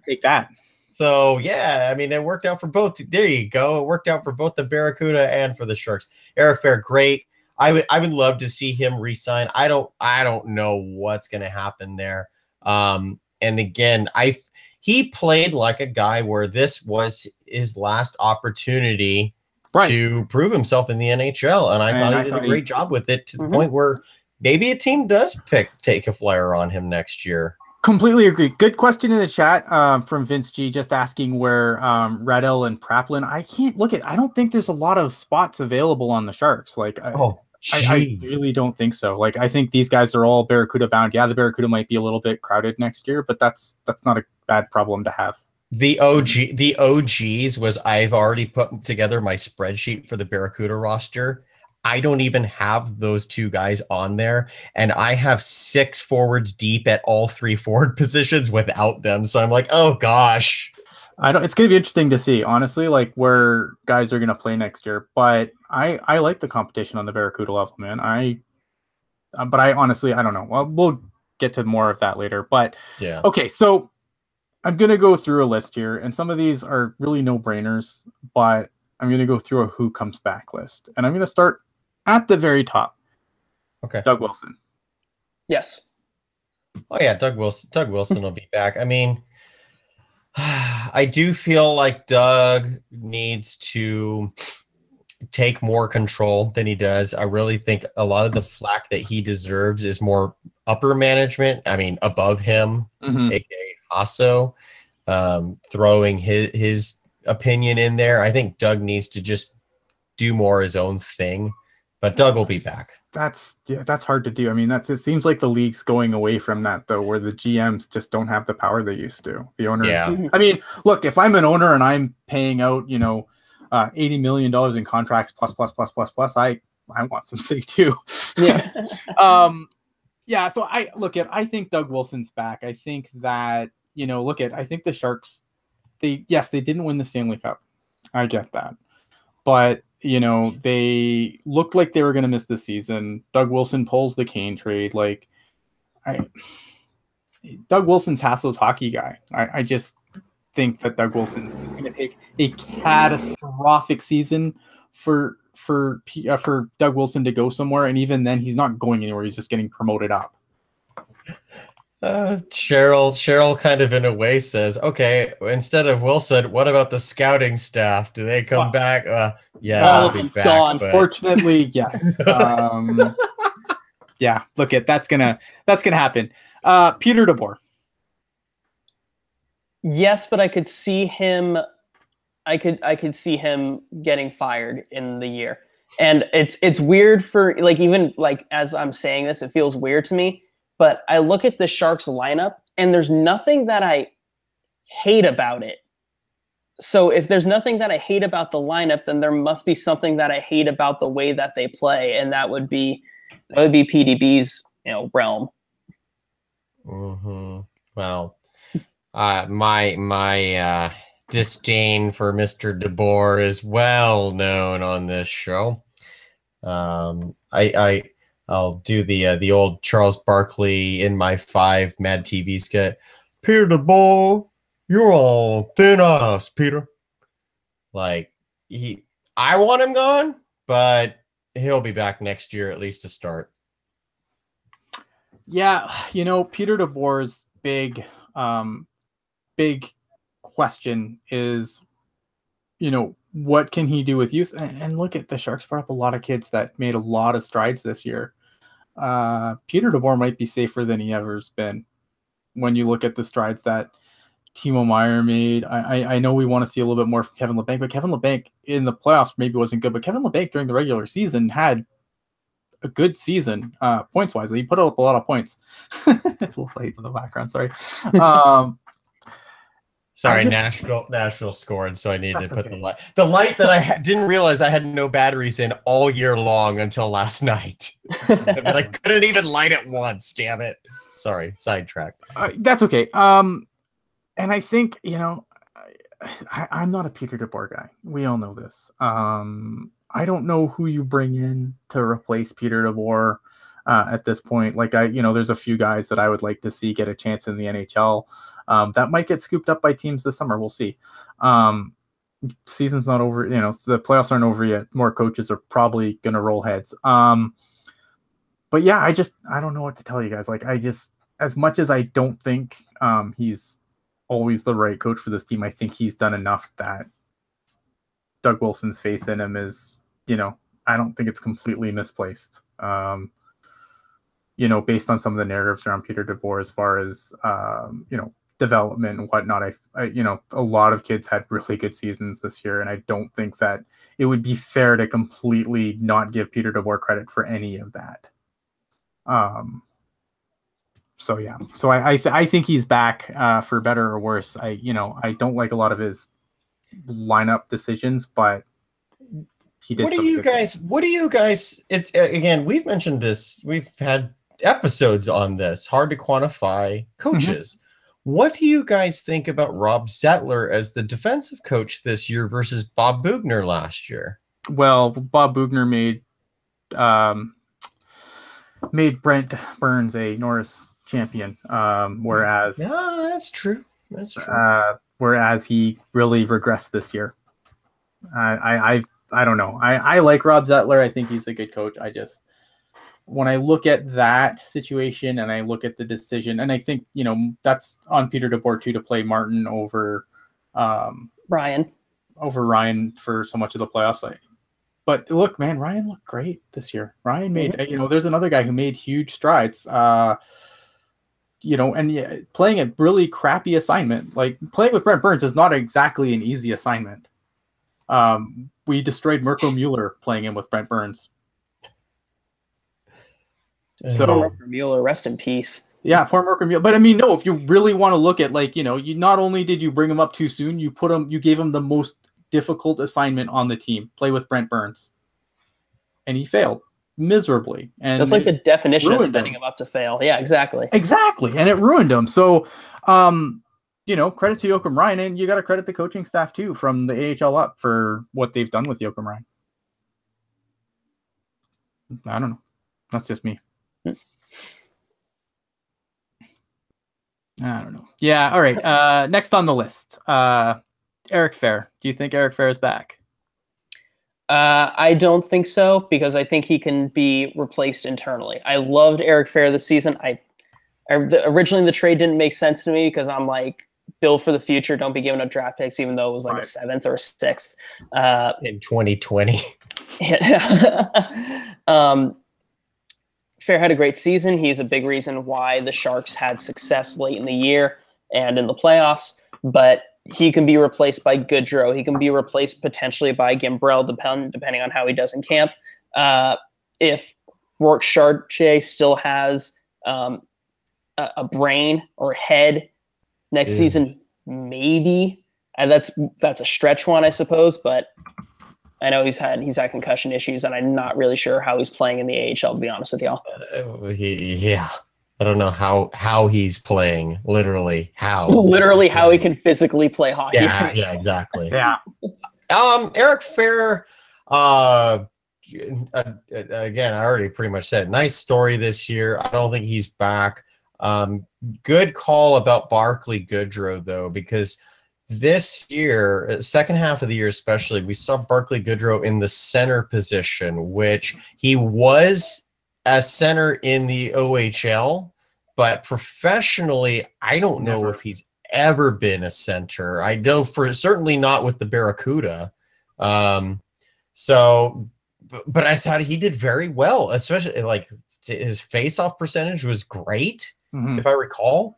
Take that. So yeah, I mean, it worked out for both. There you go. It worked out for both the Barracuda and for the Sharks. Eric Fair, great. I would love to see him resign. I don't know what's going to happen there. And again, he played like a guy where this was his last opportunity to prove himself in the NHL, and I thought he did a great job with it to the point where maybe a team does take a flyer on him next year. Completely agree. Good question in the chat from Vince G, just asking where Radel and Praplin. I don't think there's a lot of spots available on the Sharks. Like, I really don't think so. Like, I think these guys are all Barracuda bound. Yeah, the Barracuda might be a little bit crowded next year, but that's not a bad problem to have. The OGs was I've already put together my spreadsheet for the Barracuda roster. I don't even have those two guys on there, and I have 6 forwards deep at all 3 forward positions without them. So I'm like, oh gosh. It's going to be interesting to see, honestly, like where guys are going to play next year. But I like the competition on the Barracuda level, man. But I honestly, I don't know. Well, we'll get to more of that later. But yeah. Okay, so I'm going to go through a list here, and some of these are really no-brainers, but I'm going to go through a who comes back list. And I'm going to start at the very top. Okay. Doug Wilson. Yes. Oh yeah, Doug Wilson will be back. I mean, I do feel like Doug needs to take more control than he does. I really think a lot of the flack that he deserves is more upper management. I mean, above him, aka Hasso, throwing his opinion in there. I think Doug needs to just do more his own thing. But Doug will be back. That's hard to do. I mean, it seems like the league's going away from that though, where the GMs just don't have the power they used to. The owner. Yeah. I mean, look, if I'm an owner and I'm paying out, $80 million in contracts plus, I want some say too. Yeah. Yeah. So I think Doug Wilson's back. I think that, I think the Sharks, they didn't win the Stanley Cup. I get that. But they looked like they were going to miss the season. Doug Wilson pulls the Kane trade. Doug Wilson's Hassel's hockey guy. I just think that Doug Wilson is going to take a catastrophic season for Doug Wilson to go somewhere, and even then, he's not going anywhere. He's just getting promoted up. Cheryl kind of in a way says, okay, instead of Wilson, what about the scouting staff? Do they come back? Yeah, all they'll be back. gone. Unfortunately, yes. Yeah, that's gonna happen. Peter DeBoer. Yes, but I could see him. I could see him getting fired in the year, and it's weird for even as I'm saying this, it feels weird to me. But I look at the Sharks lineup, and there's nothing that I hate about it. So if there's nothing that I hate about the lineup, then there must be something that I hate about the way that they play, and that would be PDB's realm. Well, my disdain for Mr. DeBoer is well known on this show. I'll do the old Charles Barkley in my 5 Mad TV skit. Peter DeBoer, you're on thin ice, Peter. I want him gone, but he'll be back next year at least to start. Yeah, Peter DeBoer's big question is, what can he do with youth? And look at the Sharks brought up a lot of kids that made a lot of strides this year. Peter DeBoer might be safer than he ever's been when you look at the strides that Timo Meier made. I know we want to see a little bit more from Kevin Labanc, but Kevin Labanc in the playoffs maybe wasn't good. But Kevin Labanc during the regular season had a good season points wise. He put up a lot of points. A little late in the background, sorry. Sorry, Nashville scored, so I needed to put okay. the light that I didn't realize I had no batteries in all year long until last night. And I couldn't even light it once. Damn it! Sorry, sidetrack. That's okay. And I think I'm not a Peter DeBoer guy. We all know this. I don't know who you bring in to replace Peter DeBoer at this point. Like there's a few guys that I would like to see get a chance in the NHL. That might get scooped up by teams this summer. We'll see. Season's not over. The playoffs aren't over yet. More coaches are probably going to roll heads. But yeah, I don't know what to tell you guys. Like, as much as I don't think he's always the right coach for this team, I think he's done enough that Doug Wilson's faith in him is, I don't think it's completely misplaced. Based on some of the narratives around Peter DeBoer as far as, development and whatnot. A lot of kids had really good seasons this year, and I don't think that it would be fair to completely not give Peter DeBoer credit for any of that. So yeah, so I think he's back for better or worse. I don't like a lot of his lineup decisions, but he did. What do you guys? It's again, we've mentioned this. We've had episodes on this. Hard to quantify coaches. Mm-hmm. What do you guys think about Rob Zettler as the defensive coach this year versus Bob Boughner last year? Well, Bob Boughner made Brent Burns a Norris champion, whereas that's true. Whereas he really regressed this year. I don't know. I like Rob Zettler. I think he's a good coach. When I look at that situation and I look at the decision, and I think, that's on Peter DeBoer too, to play Martin over Ryan for so much of the playoffs. But look, man, Ryan looked great this year. Ryan made, there's another guy who made huge strides, and playing a really crappy assignment. Like, playing with Brent Burns is not exactly an easy assignment. We destroyed Mirko Mueller playing in with Brent Burns. So Mirko Mueller, rest in peace. Yeah, poor Mirko Mueller. But no, if you really want to look at, you not only did you bring him up too soon, you gave him the most difficult assignment on the team, play with Brent Burns, and he failed miserably. And that's like the definition of setting him up to fail. Yeah, exactly, and it ruined him. So, credit to Joachim Ryan, and you got to credit the coaching staff too from the AHL up for what they've done with Joachim Ryan. I don't know. That's just me. I don't know. Yeah. All right. Next on the list, Eric Fehr. Do you think Eric Fehr is back? I don't think so, because I think he can be replaced internally. I loved Eric Fehr this season. Originally the trade didn't make sense to me because I'm like, build for the future. Don't be giving up draft picks, even though it was like a 7th or a 6th. In 2020. Fehr had a great season. He's a big reason why the Sharks had success late in the year and in the playoffs. But he can be replaced by Goodrow. He can be replaced potentially by Gimbrell, depending on how he does in camp. If Rourke Chartier still has a brain or head next season, maybe. And that's a stretch one, I suppose. But I know he's had concussion issues, and I'm not really sure how he's playing in the AHL, to be honest with y'all. Yeah. I don't know how he's playing. Literally how. Literally how he can physically play hockey. Yeah, exactly. Yeah. Eric Fehr, again, I already pretty much said, nice story this year. I don't think he's back. Good call about Barclay Goodrow, though, because this year, second half of the year especially, we saw Barclay Goodrow in the center position, which he was a center in the OHL, but professionally, I don't know if he's ever been a center. I know for certainly not with the Barracuda. But I thought he did very well, especially like his face-off percentage was great, if I recall.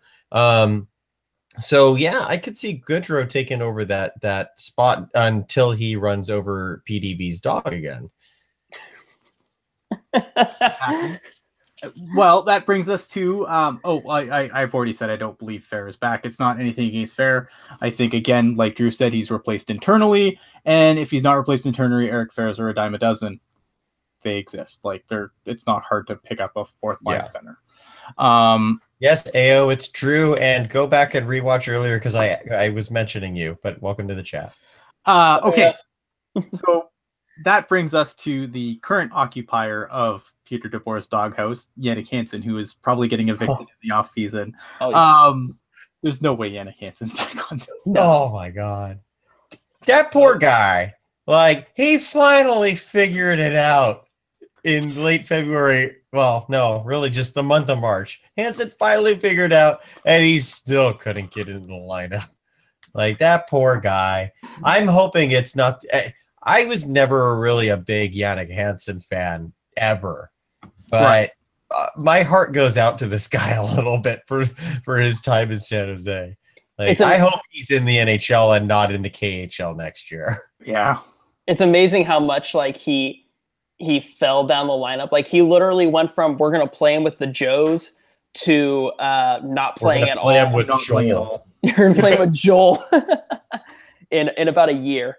So yeah, I could see Goodrow taking over that spot until he runs over PDB's dog again. Well, that brings us to I've already said I don't believe Fair is back. It's not anything against Fair. I think, again, like Drew said, he's replaced internally, and if he's not replaced internally, Eric Fairs are a dime a dozen. They exist. Like it's not hard to pick up a fourth line center. Yes, AO, it's Drew, and go back and rewatch earlier because I was mentioning you, but welcome to the chat. Okay. So that brings us to the current occupier of Peter DeBoer's doghouse, Yannick Hansen, who is probably getting evicted in the offseason. There's no way Yannick Hansen's back on this. No. Oh my God. That poor guy. Like, he finally figured it out in late February. Well, no, really just the month of March. Hansen finally figured out, and he still couldn't get into the lineup. Like, that poor guy. I'm hoping it's not. I was never really a big Yannick Hansen fan ever, but my heart goes out to this guy a little bit for his time in San Jose. Like, I hope he's in the NHL and not in the KHL next year. Yeah, it's amazing how much like he fell down the lineup. Like, he literally went from we're gonna play him with the Joes to not playing at all. With Joel. You're gonna play him with Joel in about a year.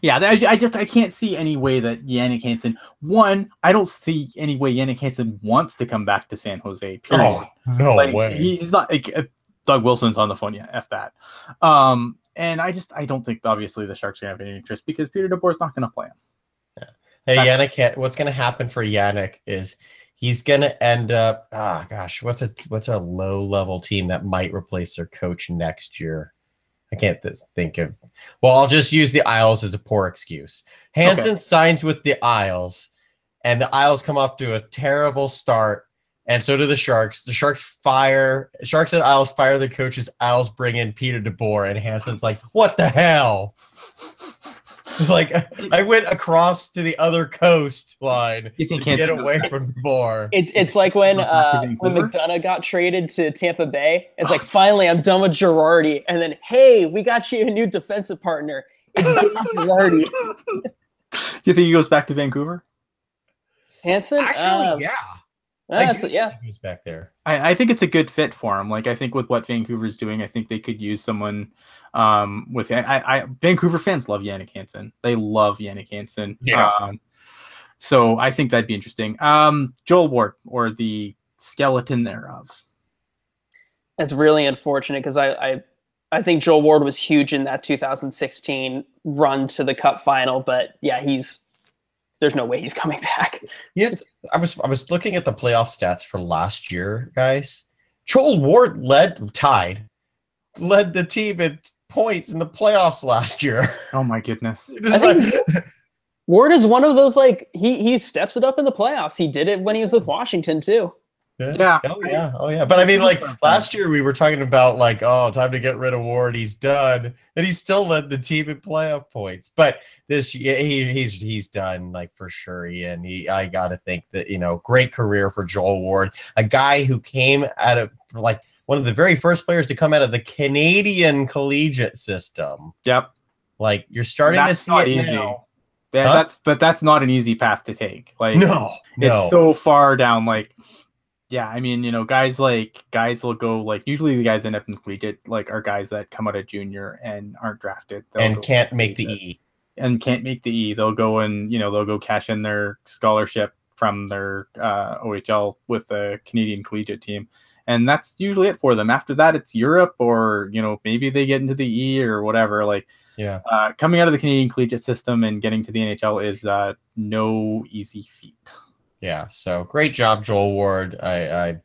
Yeah, I can't see any way that Yannick Hansen. One, I don't see any way Yannick Hansen wants to come back to San Jose. Period. Oh, no way. He's not. Doug Wilson's on the phone. Yeah, F that. And I don't think obviously the Sharks are gonna have any interest because Peter DeBoer's not gonna play him. Yeah. Hey, Yannick, what's gonna happen for Yannick is he's gonna end up. What's a low level team that might replace their coach next year? I can't think of. Well, I'll just use the Isles as a poor excuse. Hansen signs with the Isles, and the Isles come off to a terrible start, and so do the Sharks. The Sharks and Isles fire the coaches. Isles bring in Peter DeBoer, and Hansen's like, "What the hell?" Like, I went across to the other coastline to get away from DeBoer. It's like when McDonough got traded to Tampa Bay. It's like, finally, I'm done with Girardi. And then, hey, we got you a new defensive partner. It's Girardi. Do you think he goes back to Vancouver? Hansen? Actually, yeah. He goes back there. I think it's a good fit for him. Like, I think with what Vancouver's doing, I think they could use someone with Vancouver fans love Yannick Hansen. They love Yannick Hansen. Yeah. So I think that'd be interesting. Joel Ward, or the skeleton thereof. It's really unfortunate because I think Joel Ward was huge in that 2016 run to the Cup final, but yeah, there's no way he's coming back. Yeah, I was looking at the playoff stats for last year, guys. Joel Ward led the team in points in the playoffs last year. Oh my goodness! Ward is one of those, like, he steps it up in the playoffs. He did it when he was with Washington too. Yeah. Oh yeah. But I mean, like, last year we were talking about, like, time to get rid of Ward. He's done, and he still led the team in playoff points. But this year he's done, like, for sure. And I gotta think that, great career for Joel Ward, a guy who came out of, like, one of the very first players to come out of the Canadian collegiate system. Yep. Like, you're starting to see it now. Yeah, that's not an easy path to take. Like, no, it's so far down. Like, yeah, I mean, guys will go, like, usually the guys end up in collegiate, like, are guys that come out of junior and aren't drafted and can't make the E. They'll go and they'll go cash in their scholarship from their OHL with the Canadian collegiate team, and that's usually it for them. After that, it's Europe, or maybe they get into the E or whatever. Like, yeah, coming out of the Canadian collegiate system and getting to the NHL is no easy feat. Yeah, so great job, Joel Ward. I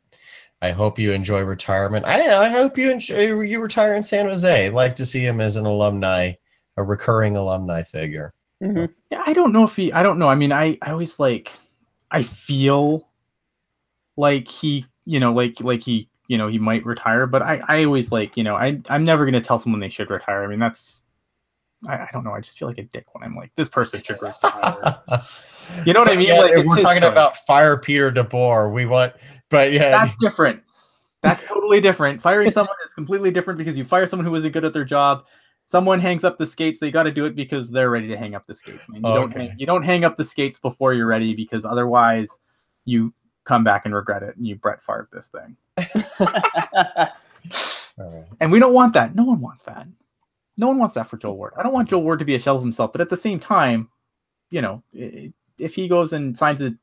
hope you enjoy retirement. I hope you retire in San Jose. I'd like to see him as an alumni, a recurring alumni figure. Mm-hmm. Yeah, I don't know. I mean, I always I feel like he, he might retire, but I always I'm never gonna tell someone they should retire. I mean, I don't know. I just feel like a dick when I'm like, this person should retire. You know what I mean? Yeah, like, we're talking about fire Peter DeBoer. But yeah, that's different. That's totally different. Firing someone is completely different, because you fire someone who isn't good at their job. Someone hangs up the skates. They got to do it because they're ready to hang up the skates. Man. You don't hang up the skates before you're ready, because otherwise you come back and regret it and you Brett Favre this thing. And we don't want that. No one wants that. No one wants that for Joe Ward. I don't want Joe Ward to be a shell of himself, but at the same time, you know, if he goes and signs a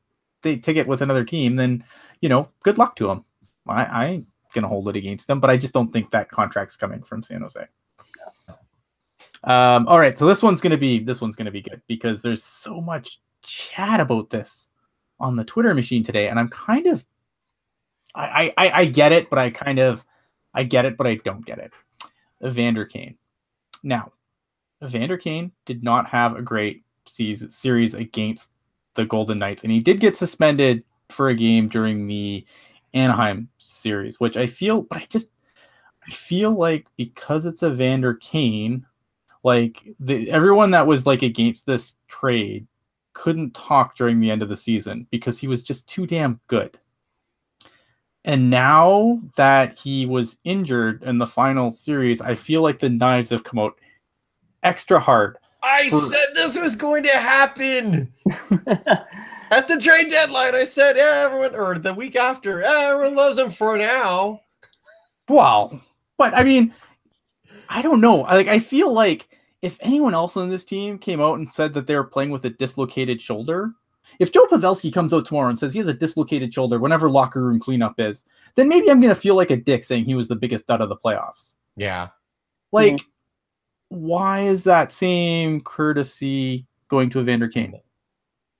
ticket with another team, then, you know, good luck to him. I ain't gonna hold it against him, but I just don't think that contract's coming from San Jose. All right, so this one's gonna be good because there's so much chat about this on the Twitter machine today, and I'm kind of I get it, but I get it, but I don't get it. Evander Kane. Now, Evander Kane did not have a great series against the Golden Knights, and he did get suspended for a game during the Anaheim series, which I feel like because it's Evander Kane, like everyone that was like against this trade couldn't talk during the end of the season because he was just too damn good. And now that he was injured in the final series, I feel like the knives have come out extra hard. I said this was going to happen. At the trade deadline, I said, yeah, everyone, or the week after, everyone loves him for now. Wow. But I mean, I don't know. I feel like if anyone else on this team came out and said that they were playing with a dislocated shoulder, if Joe Pavelski comes out tomorrow and says he has a dislocated shoulder whenever locker room cleanup is, then maybe I'm going to feel like a dick saying he was the biggest dud of the playoffs. Yeah. Like, why is that same courtesy going to Evander Kane?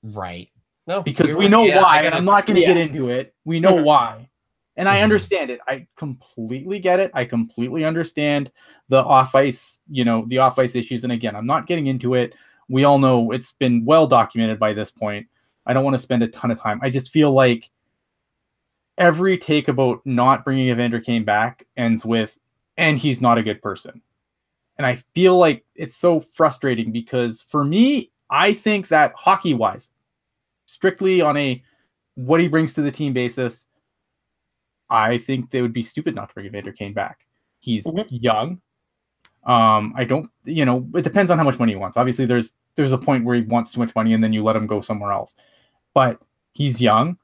Right. No, because we know why, and I'm not going to get into it. We know why. And I understand it. I completely get it. I completely understand the off-ice, the off-ice issues. And again, I'm not getting into it. We all know it's been well documented by this point. I don't want to spend a ton of time. I just feel like every take about not bringing Evander Kane back ends with, and he's not a good person. And I feel like it's so frustrating because for me, I think that hockey-wise, strictly on a what he brings to the team basis, I think they would be stupid not to bring Evander Kane back. He's young. I don't, it depends on how much money he wants. Obviously, there's a point where he wants too much money and then you let him go somewhere else. But he's young.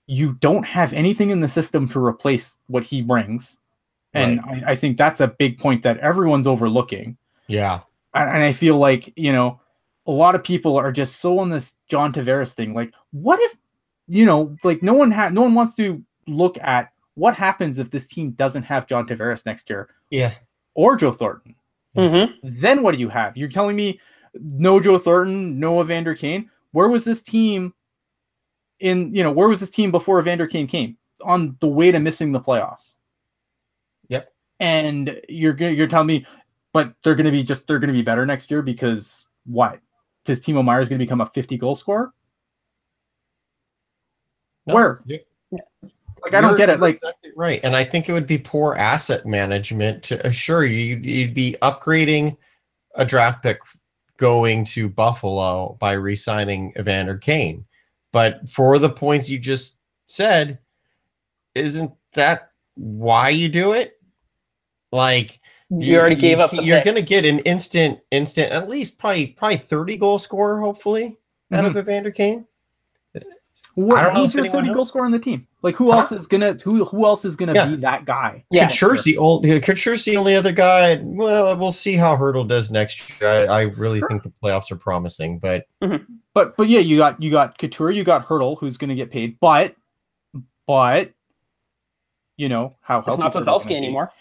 You don't have anything in the system to replace what he brings. And right. I think that's a big point that everyone's overlooking. Yeah. And I feel like, a lot of people are just so on this John Tavares thing. Like, what if, no one wants to look at what happens if this team doesn't have John Tavares next year. Yeah. Or Joe Thornton. Then what do you have? You're telling me no Joe Thornton, no Evander Kane? Where was this team where was this team before Evander Kane came? On the way to missing the playoffs. Yep. And you're telling me, but they're going to be better next year because what? Because Timo Meier is going to become a 50-goal scorer? No, where? Yeah. Like, I don't get it. Like, exactly right. And I think it would be poor asset management to assure you'd be upgrading a draft pick going to Buffalo by re-signing Evander Kane. But for the points you just said, isn't that why you do it? Like, you already gave up. You're going to get an instant, at least probably 30-goal scorer, hopefully, out of Evander Kane. I don't know who's your 30-goal scorer on the team. Like, who else is gonna be that guy? Yeah, Couture's the only other guy. Well, we'll see how Hurdle does next year. I really think the playoffs are promising, but yeah, you got Couture, you got Hurdle, who's gonna get paid, but how it's not Pavelski anymore.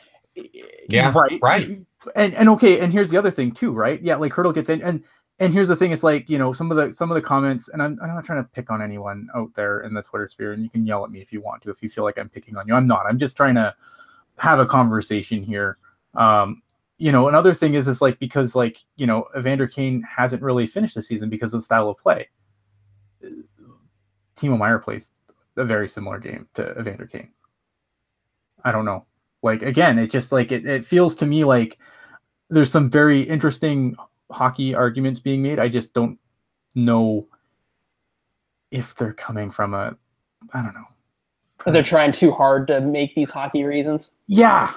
Yeah, right. And okay, and here's the other thing too, right? Yeah, like Hurdle gets in, and here's the thing, it's like, some of the comments, and I'm not trying to pick on anyone out there in the Twitter sphere, and you can yell at me if you want to, if you feel like I'm picking on you. I'm not. I'm just trying to have a conversation here. Another thing is like, because Evander Kane hasn't really finished the season because of the style of play. Timo Meier plays a very similar game to Evander Kane. I don't know. Like, again, it just like it feels to me like there's some very interesting hockey arguments being made. I just don't know if they're coming from I don't know. They're trying too hard to make these hockey reasons. Yeah.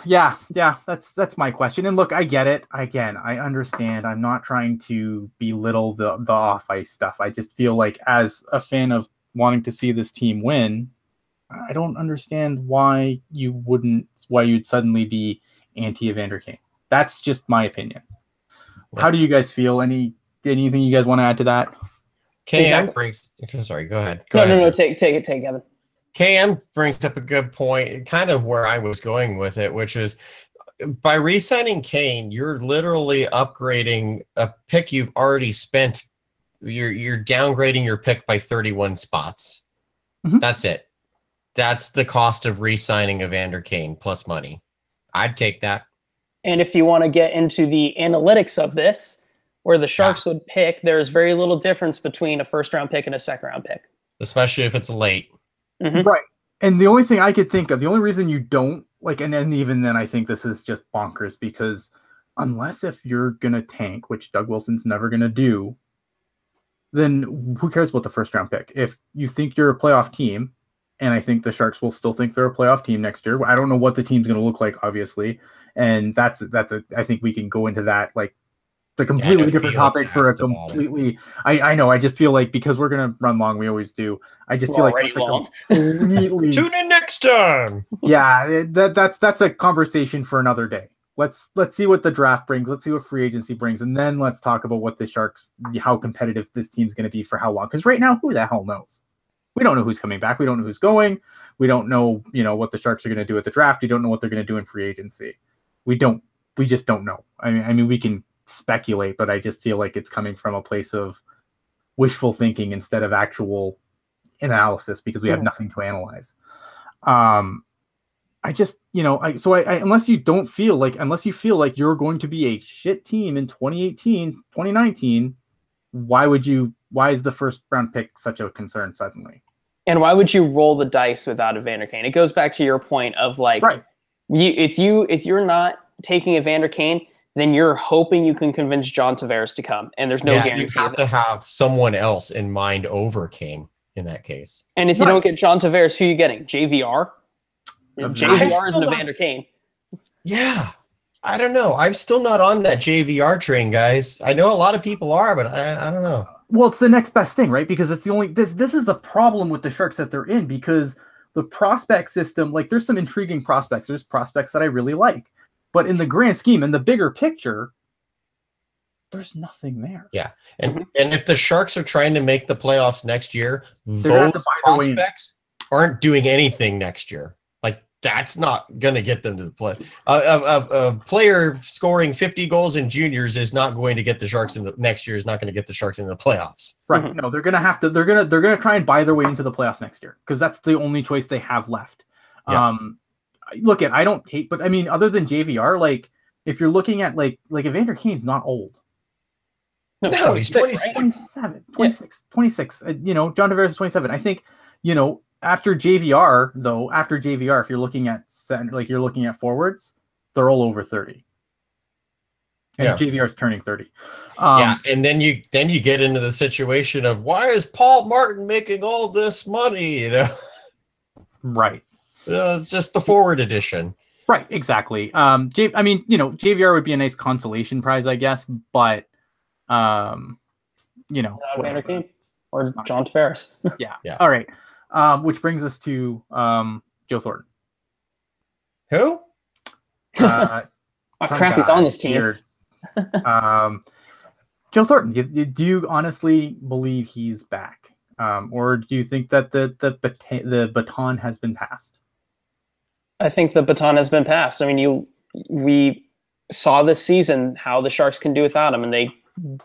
That's my question. And look, I get it. Again, I understand. I'm not trying to belittle the off-ice stuff. I just feel like as a fan of wanting to see this team win, I don't understand why you'd suddenly be anti-Evander Kane. That's just my opinion. Yeah. How do you guys feel? Anything you guys want to add to that? KM brings. Sorry, go ahead. No. Take it, Kevin. KM brings up a good point, kind of where I was going with it, which is by re-signing Kane, you're literally upgrading a pick you've already spent. You're downgrading your pick by 31 spots. Mm-hmm. That's it. That's the cost of re-signing Evander Kane plus money. I'd take that. And if you want to get into the analytics of this, where the Sharks would pick, there's very little difference between a first-round pick and a second-round pick. Especially if it's late. Mm-hmm. Right. And the only thing I could think of, the only reason you don't, and then even then I think this is just bonkers, because unless if you're going to tank, which Doug Wilson's never going to do, then who cares about the first-round pick? If you think you're a playoff team, and I think the Sharks will still think they're a playoff team next year. I don't know what the team's going to look like, obviously. And I think we can go into that, the completely different topic for a completely, I know, I just feel like because we're going to run long, we always do. I just feel like that's a completely... Tune in next time. Yeah, that's a conversation for another day. Let's see what the draft brings. Let's see what free agency brings. And then let's talk about what the Sharks, how competitive this team's going to be for how long. Because right now, who the hell knows? We don't know who's coming back. We don't know who's going. We don't know, what the Sharks are going to do at the draft. We don't know what they're going to do in free agency. We just don't know. I mean, we can speculate, but I just feel like it's coming from a place of wishful thinking instead of actual analysis because we have nothing to analyze. Unless you feel like you're going to be a shit team in 2018, 2019, why is the first round pick such a concern suddenly? And why would you roll the dice without Evander Kane? It goes back to your point of right. If you're not taking Evander Kane, then you're hoping you can convince John Tavares to come, and there's no guarantee. You have to have someone else in mind over Kane in that case. And if you don't get John Tavares, who are you getting? JVR? JVR is an Evander Kane. Yeah. I don't know. I'm still not on that JVR train, guys. I know a lot of people are, but I don't know. Well, it's the next best thing, right? Because it's the only this is the problem with the Sharks that they're in, because the prospect system, there's some intriguing prospects. There's prospects that I really like. But in the grand scheme, in the bigger picture, there's nothing there. Yeah. And if the Sharks are trying to make the playoffs next year, those prospects aren't doing anything next year. That's not going to get them to the play. A player scoring 50 goals in juniors is not going to get the Sharks in the next year. Is not going to get the Sharks in the playoffs. Right? Mm-hmm. No, they're going to have to. They're going to try and buy their way into the playoffs next year because that's the only choice they have left. Yeah. I don't hate, but I mean, other than JVR, if you're looking at Evander Kane's not old. No, he's 26. 27, 26, 26. John Tavares is 27. I think, After JVR, if you're looking at you're looking at forwards, they're all over 30. And JVR is turning 30. And then you get into the situation of why is Paul Martin making all this money? Right. It's just the forward edition. Right. Exactly. JVR would be a nice consolation prize, I guess, but Evander Kane or John Tavares. Yeah. All right. Which brings us to Joe Thornton. Who? Crap, he's on this team. Joe Thornton. Do you honestly believe he's back, or do you think that the baton has been passed? I think the baton has been passed. I mean, we saw this season how the Sharks can do without him, and they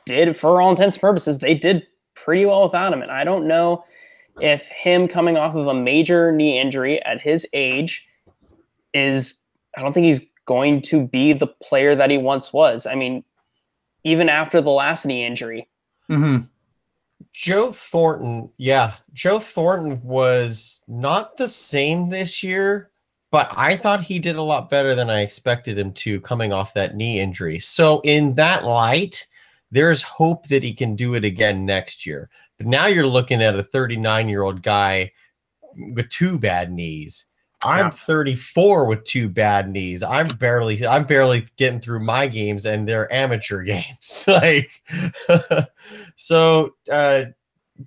did, for all intents and purposes, they did pretty well without him. And I don't know if him coming off of a major knee injury at his age I don't think he's going to be the player that he once was. I mean, even after the last knee injury. Mm-hmm. Joe Thornton was not the same this year, but I thought he did a lot better than I expected him to coming off that knee injury. So in that light, there's hope that he can do it again next year. But now you're looking at a 39-year-old guy with two bad knees. I'm 34 with two bad knees. I'm barely getting through my games, and they're amateur games.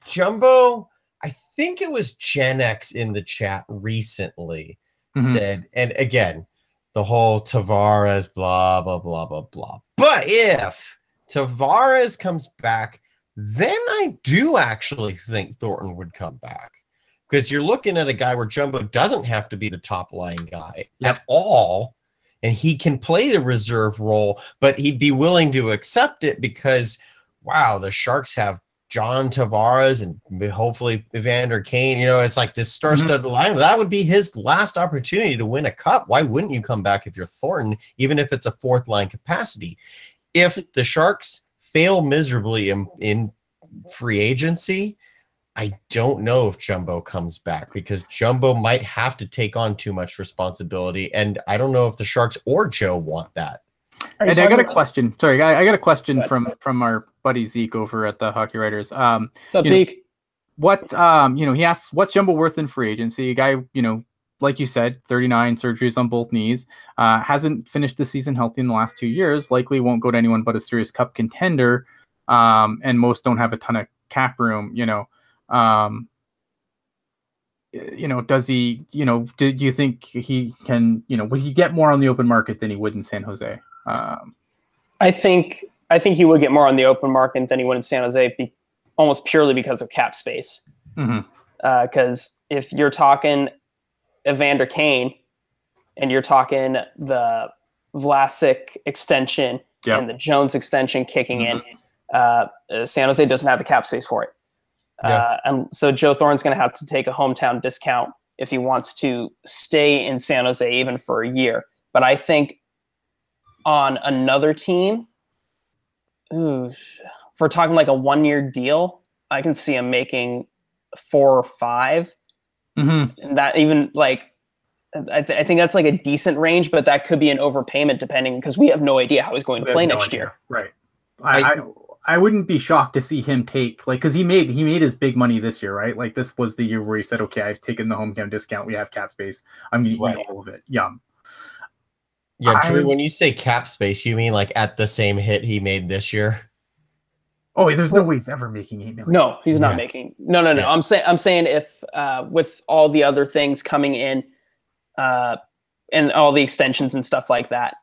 Jumbo, I think it was Gen X in the chat recently said, and again, the whole Tavares, blah, blah, blah, blah, blah. But if Tavares comes back, then I do actually think Thornton would come back. Because you're looking at a guy where Jumbo doesn't have to be the top line guy at all. And he can play the reserve role, but he'd be willing to accept it because, wow, the Sharks have John Tavares and hopefully Evander Kane. You know, it's like this star-studded line. That would be his last opportunity to win a cup. Why wouldn't you come back if you're Thornton, even if it's a fourth line capacity? If the Sharks fail miserably in free agency, I don't know if Jumbo comes back because Jumbo might have to take on too much responsibility, and I don't know if the Sharks or Joe want that. And I got a question. Sorry, I got a question from our buddy Zeke over at the Hockey Writers. What's up, Zeke? What he asks, what's Jumbo worth in free agency? A guy, like you said, 39 surgeries on both knees, hasn't finished the season healthy in the last 2 years. Likely won't go to anyone but a serious cup contender. And most don't have a ton of cap room. Does he? Do you think he can? Would he get more on the open market than he would in San Jose? I think he would get more on the open market than he would in San Jose, almost purely because of cap space. Because if you're talking Evander Kane and you're talking the Vlasic extension and the Jones extension kicking in, San Jose doesn't have the cap space for it. And so Joe Thornton's going to have to take a hometown discount if he wants to stay in San Jose even for a year. But I think on another team, if we're talking like a 1-year deal, I can see him making 4 or 5. And that even like, I think that's like a decent range, but that could be an overpayment depending, because we have no idea how he's going to play next year. Right. I wouldn't be shocked to see him take, like, because he made his big money this year, right? Like, this was the year where he said, okay, I've taken the hometown discount. We have cap space. I'm going to eat all of it. Yum. Yeah, Drew, when you say cap space, you mean like at the same hit he made this year? Oh, there's no way he's ever making $8 million. No, he's not making. No. Yeah. I'm saying if with all the other things coming in, and all the extensions and stuff like that,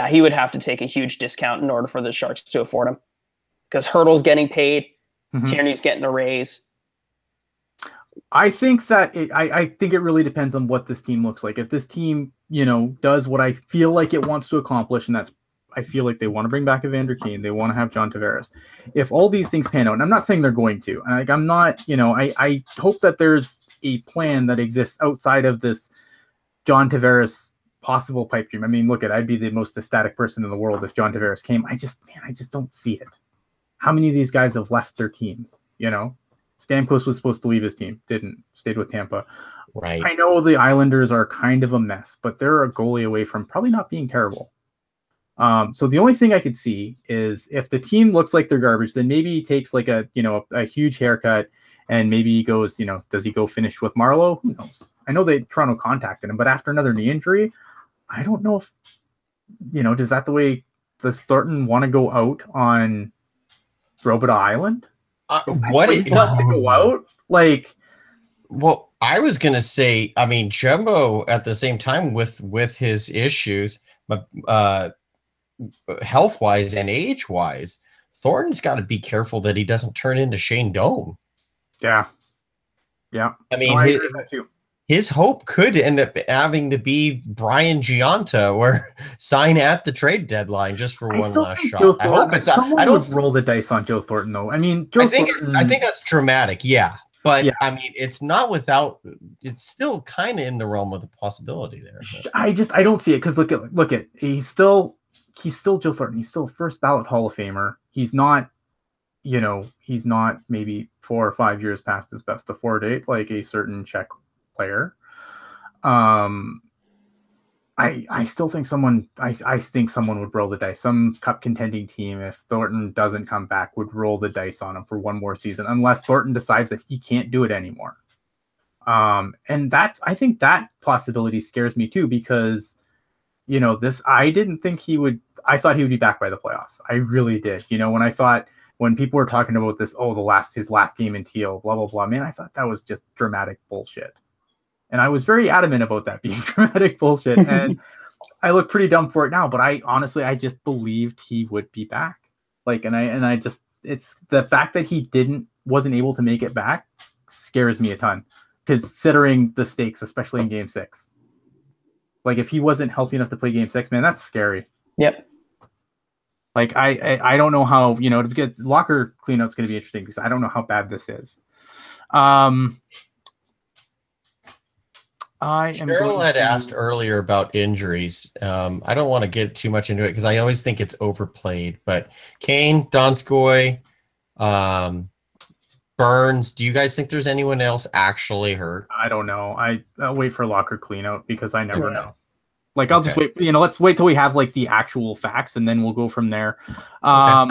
he would have to take a huge discount in order for the Sharks to afford him. Because Hurdle's getting paid, Tierney's getting a raise. I think that I think it really depends on what this team looks like. If this team, does what I feel like it wants to accomplish, and that's, I feel like they want to bring back Evander Kane, they want to have John Tavares. If all these things pan out, and I'm not saying they're going to, and I'm not, I hope that there's a plan that exists outside of this John Tavares possible pipe dream. I mean, I'd be the most ecstatic person in the world if John Tavares came. I just don't see it. How many of these guys have left their teams? Stamkos was supposed to leave his team, didn't, stayed with Tampa. Right. I know the Islanders are kind of a mess, but they're a goalie away from probably not being terrible. So the only thing I could see is if the team looks like they're garbage, then maybe he takes like a huge haircut, and maybe he goes, does he go finish with Marlowe? Who knows? I know Toronto contacted him, but after another knee injury, I don't know if, does Thornton want to go out on Robidas Island? What he wants to go out? Like, well, I was gonna say, I mean, Jumbo at the same time with his issues, health wise and age wise, Thornton's got to be careful that he doesn't turn into Shane Doan. Yeah. I mean, I agree with that too. His hope could end up having to be Brian Giunta, or sign at the trade deadline just for one last shot. I hope it's. I don't roll the dice on Joe Thornton though. I mean, I think that's dramatic. Yeah, but I mean, it's not without. It's still kind of in the realm of the possibility there. But. I don't see it because look at he's still Joe Thornton. He's still a first ballot Hall of Famer. He's not. He's not maybe 4 or 5 years past his best before date like a certain Czech player. I still think I think someone would roll the dice. Some cup contending team, if Thornton doesn't come back, would roll the dice on him for one more season, unless Thornton decides that he can't do it anymore. And I think that possibility scares me too, because I didn't think I thought he would be back by the playoffs. I really did. When I thought when people were talking about this, his last game in Teal, blah blah blah. Man, I thought that was just dramatic bullshit, and I was very adamant about that being dramatic bullshit. And I look pretty dumb for it now, but I just believed he would be back. Like, and I just, it's the fact that he wasn't able to make it back scares me a ton, considering the stakes, especially in Game 6. Like, if he wasn't healthy enough to play Game 6, man, that's scary. Yep. Like, I don't know how, to get locker cleanout's going to be interesting because I don't know how bad this is. Cheryl had asked earlier about injuries. I don't want to get too much into it because I always think it's overplayed. But Kane, Donskoy, Burns, do you guys think there's anyone else actually hurt? I don't know. I'll wait for locker cleanout because I never know. Like, I'll just wait. Let's wait till we have like the actual facts, and then we'll go from there. I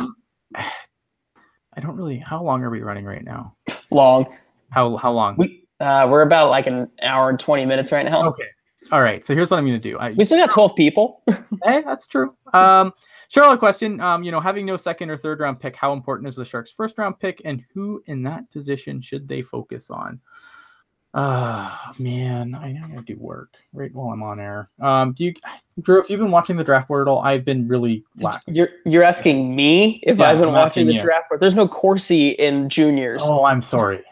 don't really. How long are we running right now? Long. How long? We're about like an hour and 20 minutes right now. Okay. All right. So here's what I'm going to do. We still got 12 people. Hey, that's true. Cheryl, a question. Having no second or third round pick, how important is the Sharks' first round pick, and who in that position should they focus on? Man, I gotta do work right while I'm on air. Drew, if you've been watching the draft board at all, I've been really lacking. You're asking me if I've been watching the draft board. There's no Corsi in juniors. Oh, I'm sorry.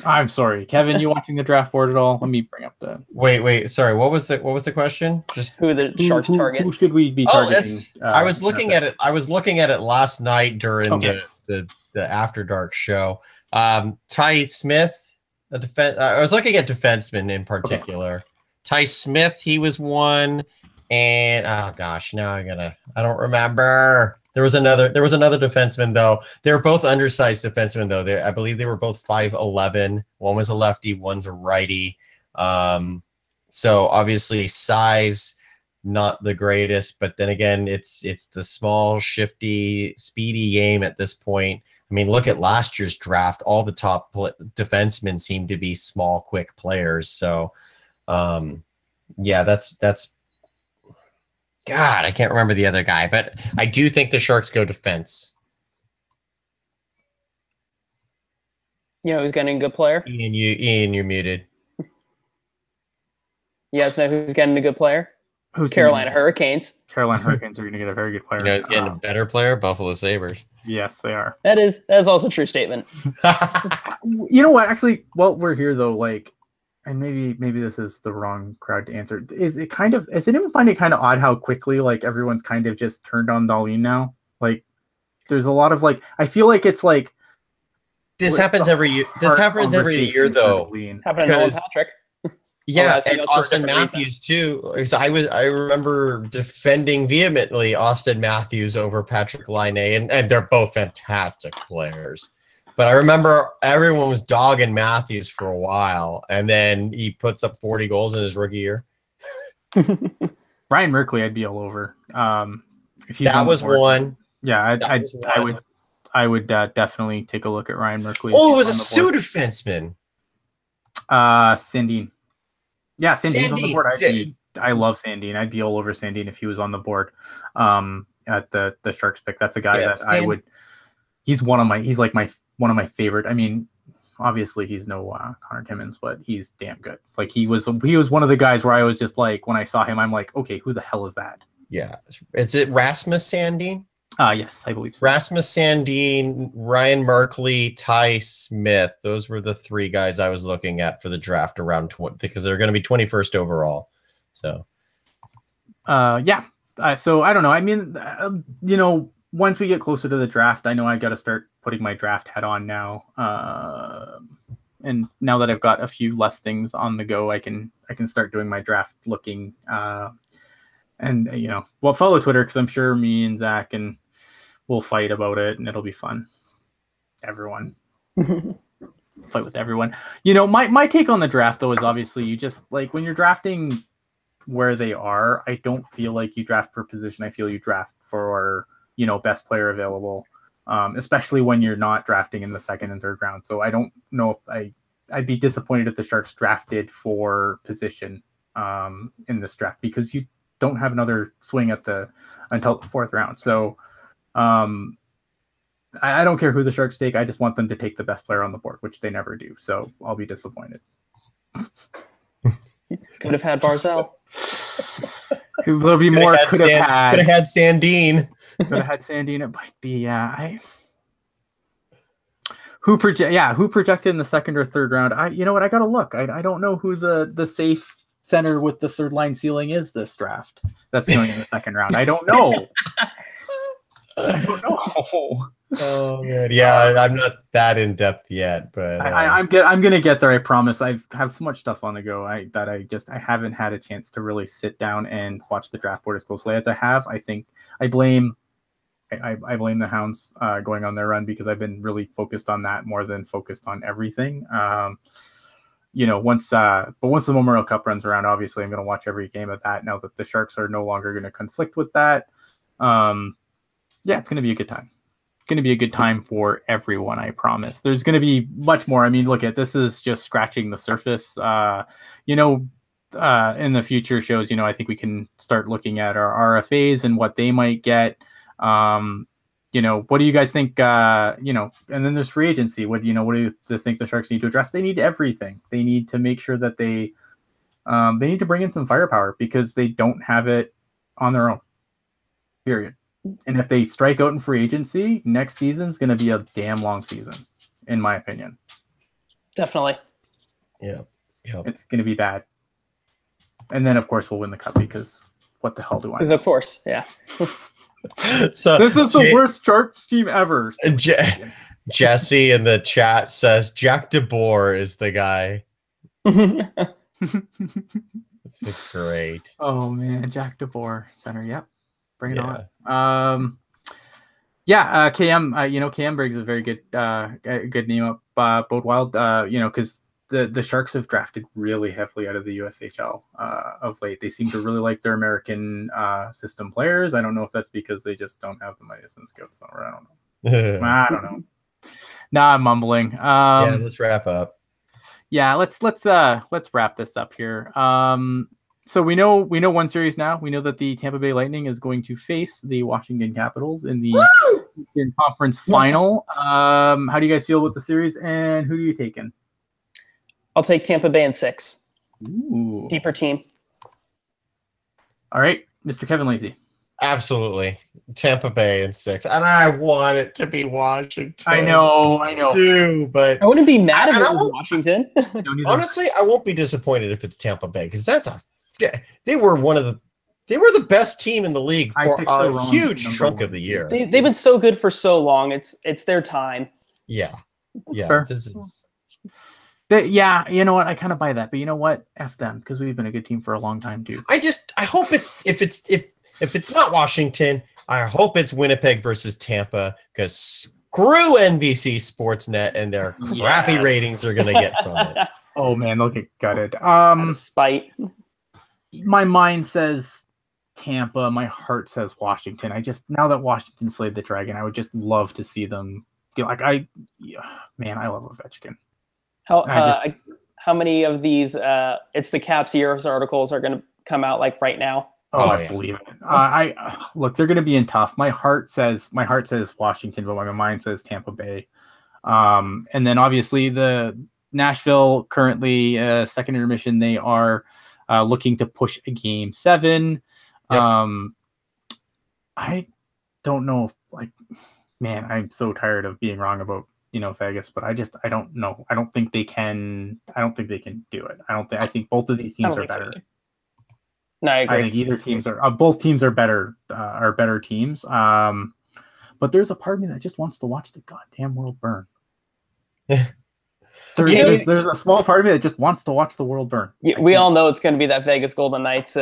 I'm sorry, Kevin. You watching the draft board at all? Let me bring up the. Wait. Sorry. What was the question? Just who the Sharks target? Who should we be targeting? I was looking at it. I was looking at it last night during the After Dark show. Ty Smith. I was looking at defensemen in particular. Okay. Ty Smith, he was one, and now I don't remember. There was another defenseman though. They were both undersized defensemen though. I believe they were both 5'11". One was a lefty, one's a righty. So obviously size not the greatest, but then again, it's the small, shifty, speedy game at this point. I mean, look at last year's draft. All the top defensemen seem to be small, quick players. So, that's God. I can't remember the other guy, but I do think the Sharks go defense. Who's getting a good player? Ian, you're muted. You guys know who's getting a good player? Who's Carolina Hurricanes. Carolina Hurricanes are going to get a very good player. Who's getting a better player? Buffalo Sabres. Yes, they are. That is also a true statement. You know what? Actually, while we're here though, and maybe this is the wrong crowd to answer. Does anyone find it kind of odd how quickly everyone's kind of just turned on Dahlin now? There's a lot of I feel like it's this happens every year. This happens every year though. Happened to Nolan Patrick. Yeah, and Austin Matthews too. Because I remember defending vehemently Austin Matthews over Patrick Laine, and they're both fantastic players. But I remember everyone was dogging Matthews for a while, and then he puts up 40 goals in his rookie year. Ryan Merkley, I'd be all over. If that was one. Yeah, I would definitely take a look at Ryan Merkley. Oh, it was a Sioux defenseman. Sandin. Yeah, Sandin's on the board. I love Sandin. I'd be all over Sandin if he was on the board at the Sharks pick. That's a guy I would. He's one of my favorite. I mean, obviously he's no Connor Timmins, but he's damn good. He was one of the guys where I was just when I saw him, I'm like, okay, who the hell is that? Yeah, is it Rasmus Sandin? Yes, I believe so. Rasmus Sandin, Ryan Merkley, Ty Smith. Those were the three guys I was looking at for the draft around 20 because they're going to be 21st overall. So, so I don't know. I mean, once we get closer to the draft, I know I got to start putting my draft hat on now. And now that I've got a few less things on the go, I can start doing my draft looking. Follow Twitter because I'm sure me and Zach and we'll fight about it and it'll be fun. Everyone fight with everyone. My take on the draft though is obviously you just when you're drafting where they are, I don't feel like you draft for position. I feel you draft for best player available, especially when you're not drafting in the second and third round. So I don't know if I'd be disappointed if the Sharks drafted for position in this draft because you don't have another swing until the fourth round. So I don't care who the Sharks take. I just want them to take the best player on the board, which they never do. So I'll be disappointed. Could have had Barzell. There'll be more. Could have had Sandine. Could have had Sandine. It might be. Who projected in the second or third round? You know what? I gotta look. I don't know who the safe center with the third line ceiling is this draft. That's going in the second round. I don't know. I don't know. Oh man, yeah, I'm not that in depth yet, but I'm gonna get there. I promise. I have so much stuff on the go that I haven't had a chance to really sit down and watch the draft board as closely as I have. I think I blame the Hounds going on their run because I've been really focused on that more than focused on everything. Once the Memorial Cup runs around, obviously I'm gonna watch every game of that. Now that the Sharks are no longer gonna conflict with that, it's gonna be a good time. Going to be a good time for everyone, I promise. There's going to be much more. I mean, this is just scratching the surface. In the future shows, I think we can start looking at our RFAs and what they might get. What do you guys think? And then there's free agency. What do you think the Sharks need to address? They need everything. They need to make sure that they need to bring in some firepower because they don't have it on their own. Period. And if they strike out in free agency, next season's going to be a damn long season, in my opinion. Definitely. Yeah. It's going to be bad. And then, of course, we'll win the cup because what the hell do I know? Because, of course, yeah. So this is the worst Sharks team ever. Jesse in the chat says Jack DeBoer is the guy. That's great. Oh, man. Jack DeBoer, center. Yep. Bring it on. KM, Cam Briggs is a very good name up Bode Wild, because the Sharks have drafted really heavily out of the USHL of late. They seem to really like their American system players. I don't know if that's because they just don't have the mice and skills. I don't know. I don't know. Now I'm mumbling. Let's wrap up. Yeah, let's wrap this up here. So we know one series now. We know that the Tampa Bay Lightning is going to face the Washington Capitals in the Eastern Conference Final. How do you guys feel about the series, and who do you take in? I'll take Tampa Bay in 6. Ooh. Deeper team. All right, Mr. Kevin Lacey. Absolutely. Tampa Bay in 6. And I want it to be Washington. I know. But I wouldn't be mad if it was Washington. Honestly, I won't be disappointed if it's Tampa Bay because they were the best team in the league for a huge chunk of the year. They've been so good for so long. It's their time. Yeah. Fair. This is... you know what? I kind of buy that, but you know what? F them because we've been a good team for a long time too. I hope if it's not Washington, I hope it's Winnipeg versus Tampa because screw NBC Sportsnet and their crappy ratings they're gonna get from it. Oh man, they'll get gutted. Spite. My mind says Tampa. My heart says Washington. Now that Washington slayed the dragon, I would just love to see them. I love Ovechkin. How many of these? It's the Caps Years articles are going to come out right now. I believe it. Look, they're going to be in tough. My heart says Washington, but my mind says Tampa Bay. And then obviously the Nashville currently second intermission. They are looking to push a game 7. Yep. I don't know if I'm so tired of being wrong about Vegas, but I don't know. I don't think they can do it. I think both of these teams are better. So. No, I agree. I think both teams are better teams. But there's a part of me that just wants to watch the goddamn world burn. There's a small part of me that just wants to watch the world burn. Yeah, we all know it's going to be that Vegas Golden Knights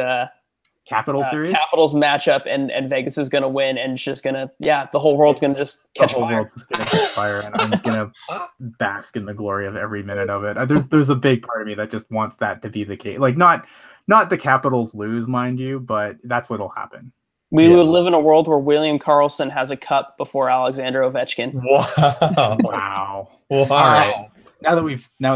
Capitals series, Capitals matchup, and Vegas is going to win, and it's just going to the whole world's going to just catch fire. World's just going to catch fire, and I'm going to bask in the glory of every minute of it. There's a big part of me that just wants that to be the case. Not the Capitals lose, mind you, but that's what'll happen. We would live in a world where William Karlsson has a cup before Alexander Ovechkin. Wow. All right. Now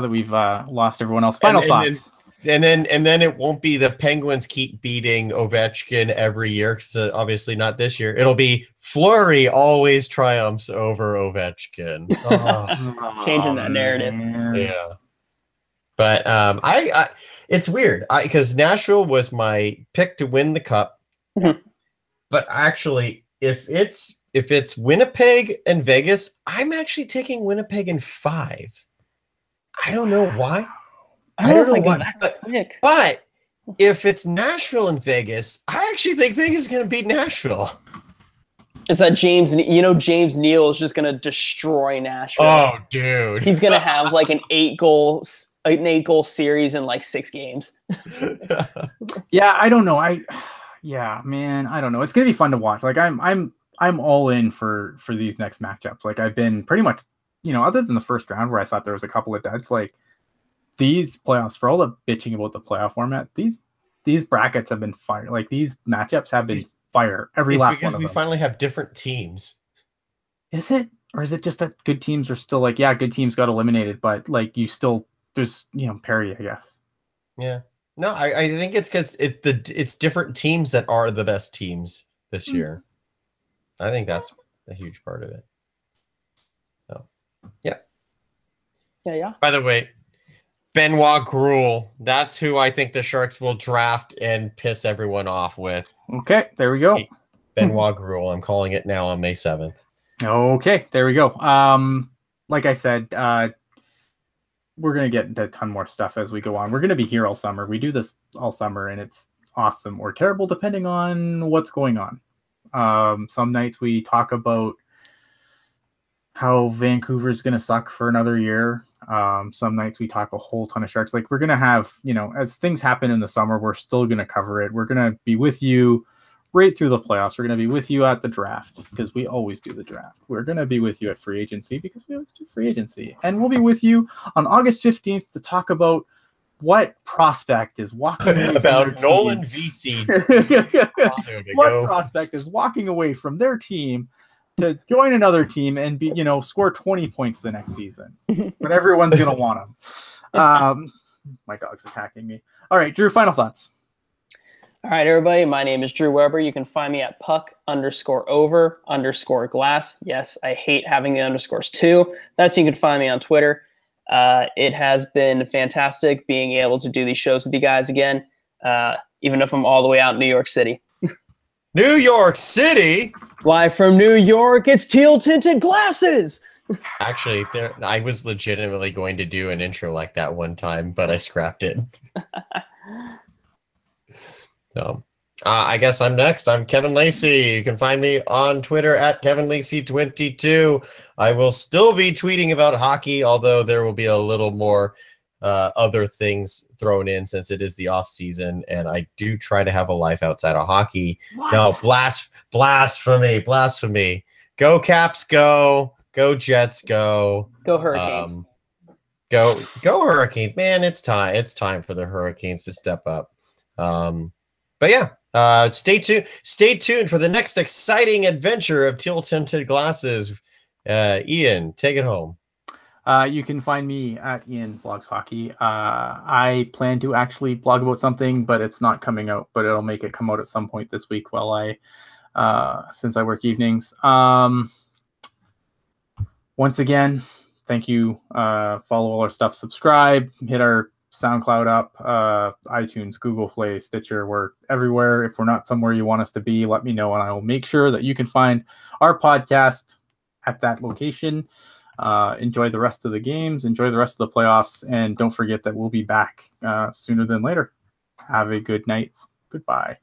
that we've lost everyone else, final thoughts. and then it won't be the Penguins keep beating Ovechkin every year, because obviously not this year. It'll be Fleury always triumphs over Ovechkin. Oh, Changing that narrative. Man. yeah. But I it's weird because Nashville was my pick to win the cup. Mhm. But actually, if it's Winnipeg and Vegas, I'm actually taking Winnipeg in 5. I don't know why. I don't know why. But if it's Nashville and Vegas, I actually think Vegas is going to beat Nashville. It's that James Neal is just going to destroy Nashville. Oh, dude. He's going to have like an 8-goal series in like 6 games. Yeah, I don't know. Yeah, man, I don't know. It's gonna be fun to watch. Like I'm all in for these next matchups. Like I've been pretty much, other than the first round where I thought there was a couple of duds, like these playoffs, for all the bitching about the playoff format, these brackets have been fire. Like these matchups have been fire. Every last one of them. Because we finally have different teams. Is it? Or is it just that good teams are still like, yeah, good teams got eliminated, but like there's parity, I guess. Yeah. No, I think it's because it's different teams that are the best teams this year. I think that's a huge part of it. So, yeah. Yeah. By the way, Benoit Gruel, that's who I think the Sharks will draft and piss everyone off with. Okay, there we go. Benoit Gruel, I'm calling it now on May 7th. Okay, there we go. Like I said, we're going to get into a ton more stuff as we go on. We're going to be here all summer. We do this all summer, and it's awesome or terrible depending on what's going on. Some nights we talk about how Vancouver's going to suck for another year. Some nights we talk a whole ton of Sharks. Like we're going to have, as things happen in the summer, we're still going to cover it. We're going to be with you right through the playoffs. We're going to be with you at the draft because we always do the draft. We're going to be with you at free agency because we always do free agency. And we'll be with you on August 15th to talk about what prospect is walking away about Nolan Vesey. What prospect is walking away from their team to join another team and be, score 20 points the next season. But everyone's going to want them. My dog's attacking me. All right, Drew, final thoughts. All right, everybody. My name is Drew Weber. You can find me at puck_over_glass. Yes, I hate having the underscores too. That's you can find me on Twitter. It has been fantastic being able to do these shows with you guys again, even if I'm all the way out in New York City. New York City? Live from New York, it's Teal Tinted Glasses. Actually, I was legitimately going to do an intro like that one time, but I scrapped it. So, I guess I'm next. I'm Kevin Lacey. You can find me on Twitter at KevinLacey22. I will still be tweeting about hockey, although there will be a little more other things thrown in since it is the off season, and I do try to have a life outside of hockey. What? No, blasphemy. Go Caps, go Jets, go Hurricanes. Go Hurricanes, man! It's time for the Hurricanes to step up. But yeah, stay tuned for the next exciting adventure of Teal Tinted Glasses. Ian, take it home. You can find me at Ian Blogs Hockey. I plan to actually blog about something, but it's not coming out, but it'll come out at some point this week since I work evenings. Once again, thank you. Follow all our stuff, subscribe, hit our SoundCloud up, iTunes, Google Play, Stitcher. We're everywhere. If we're not somewhere you want us to be, let me know, and I will make sure that you can find our podcast at that location. Enjoy the rest of the games, enjoy the rest of the playoffs, and don't forget that we'll be back sooner than later. Have a good night. Goodbye.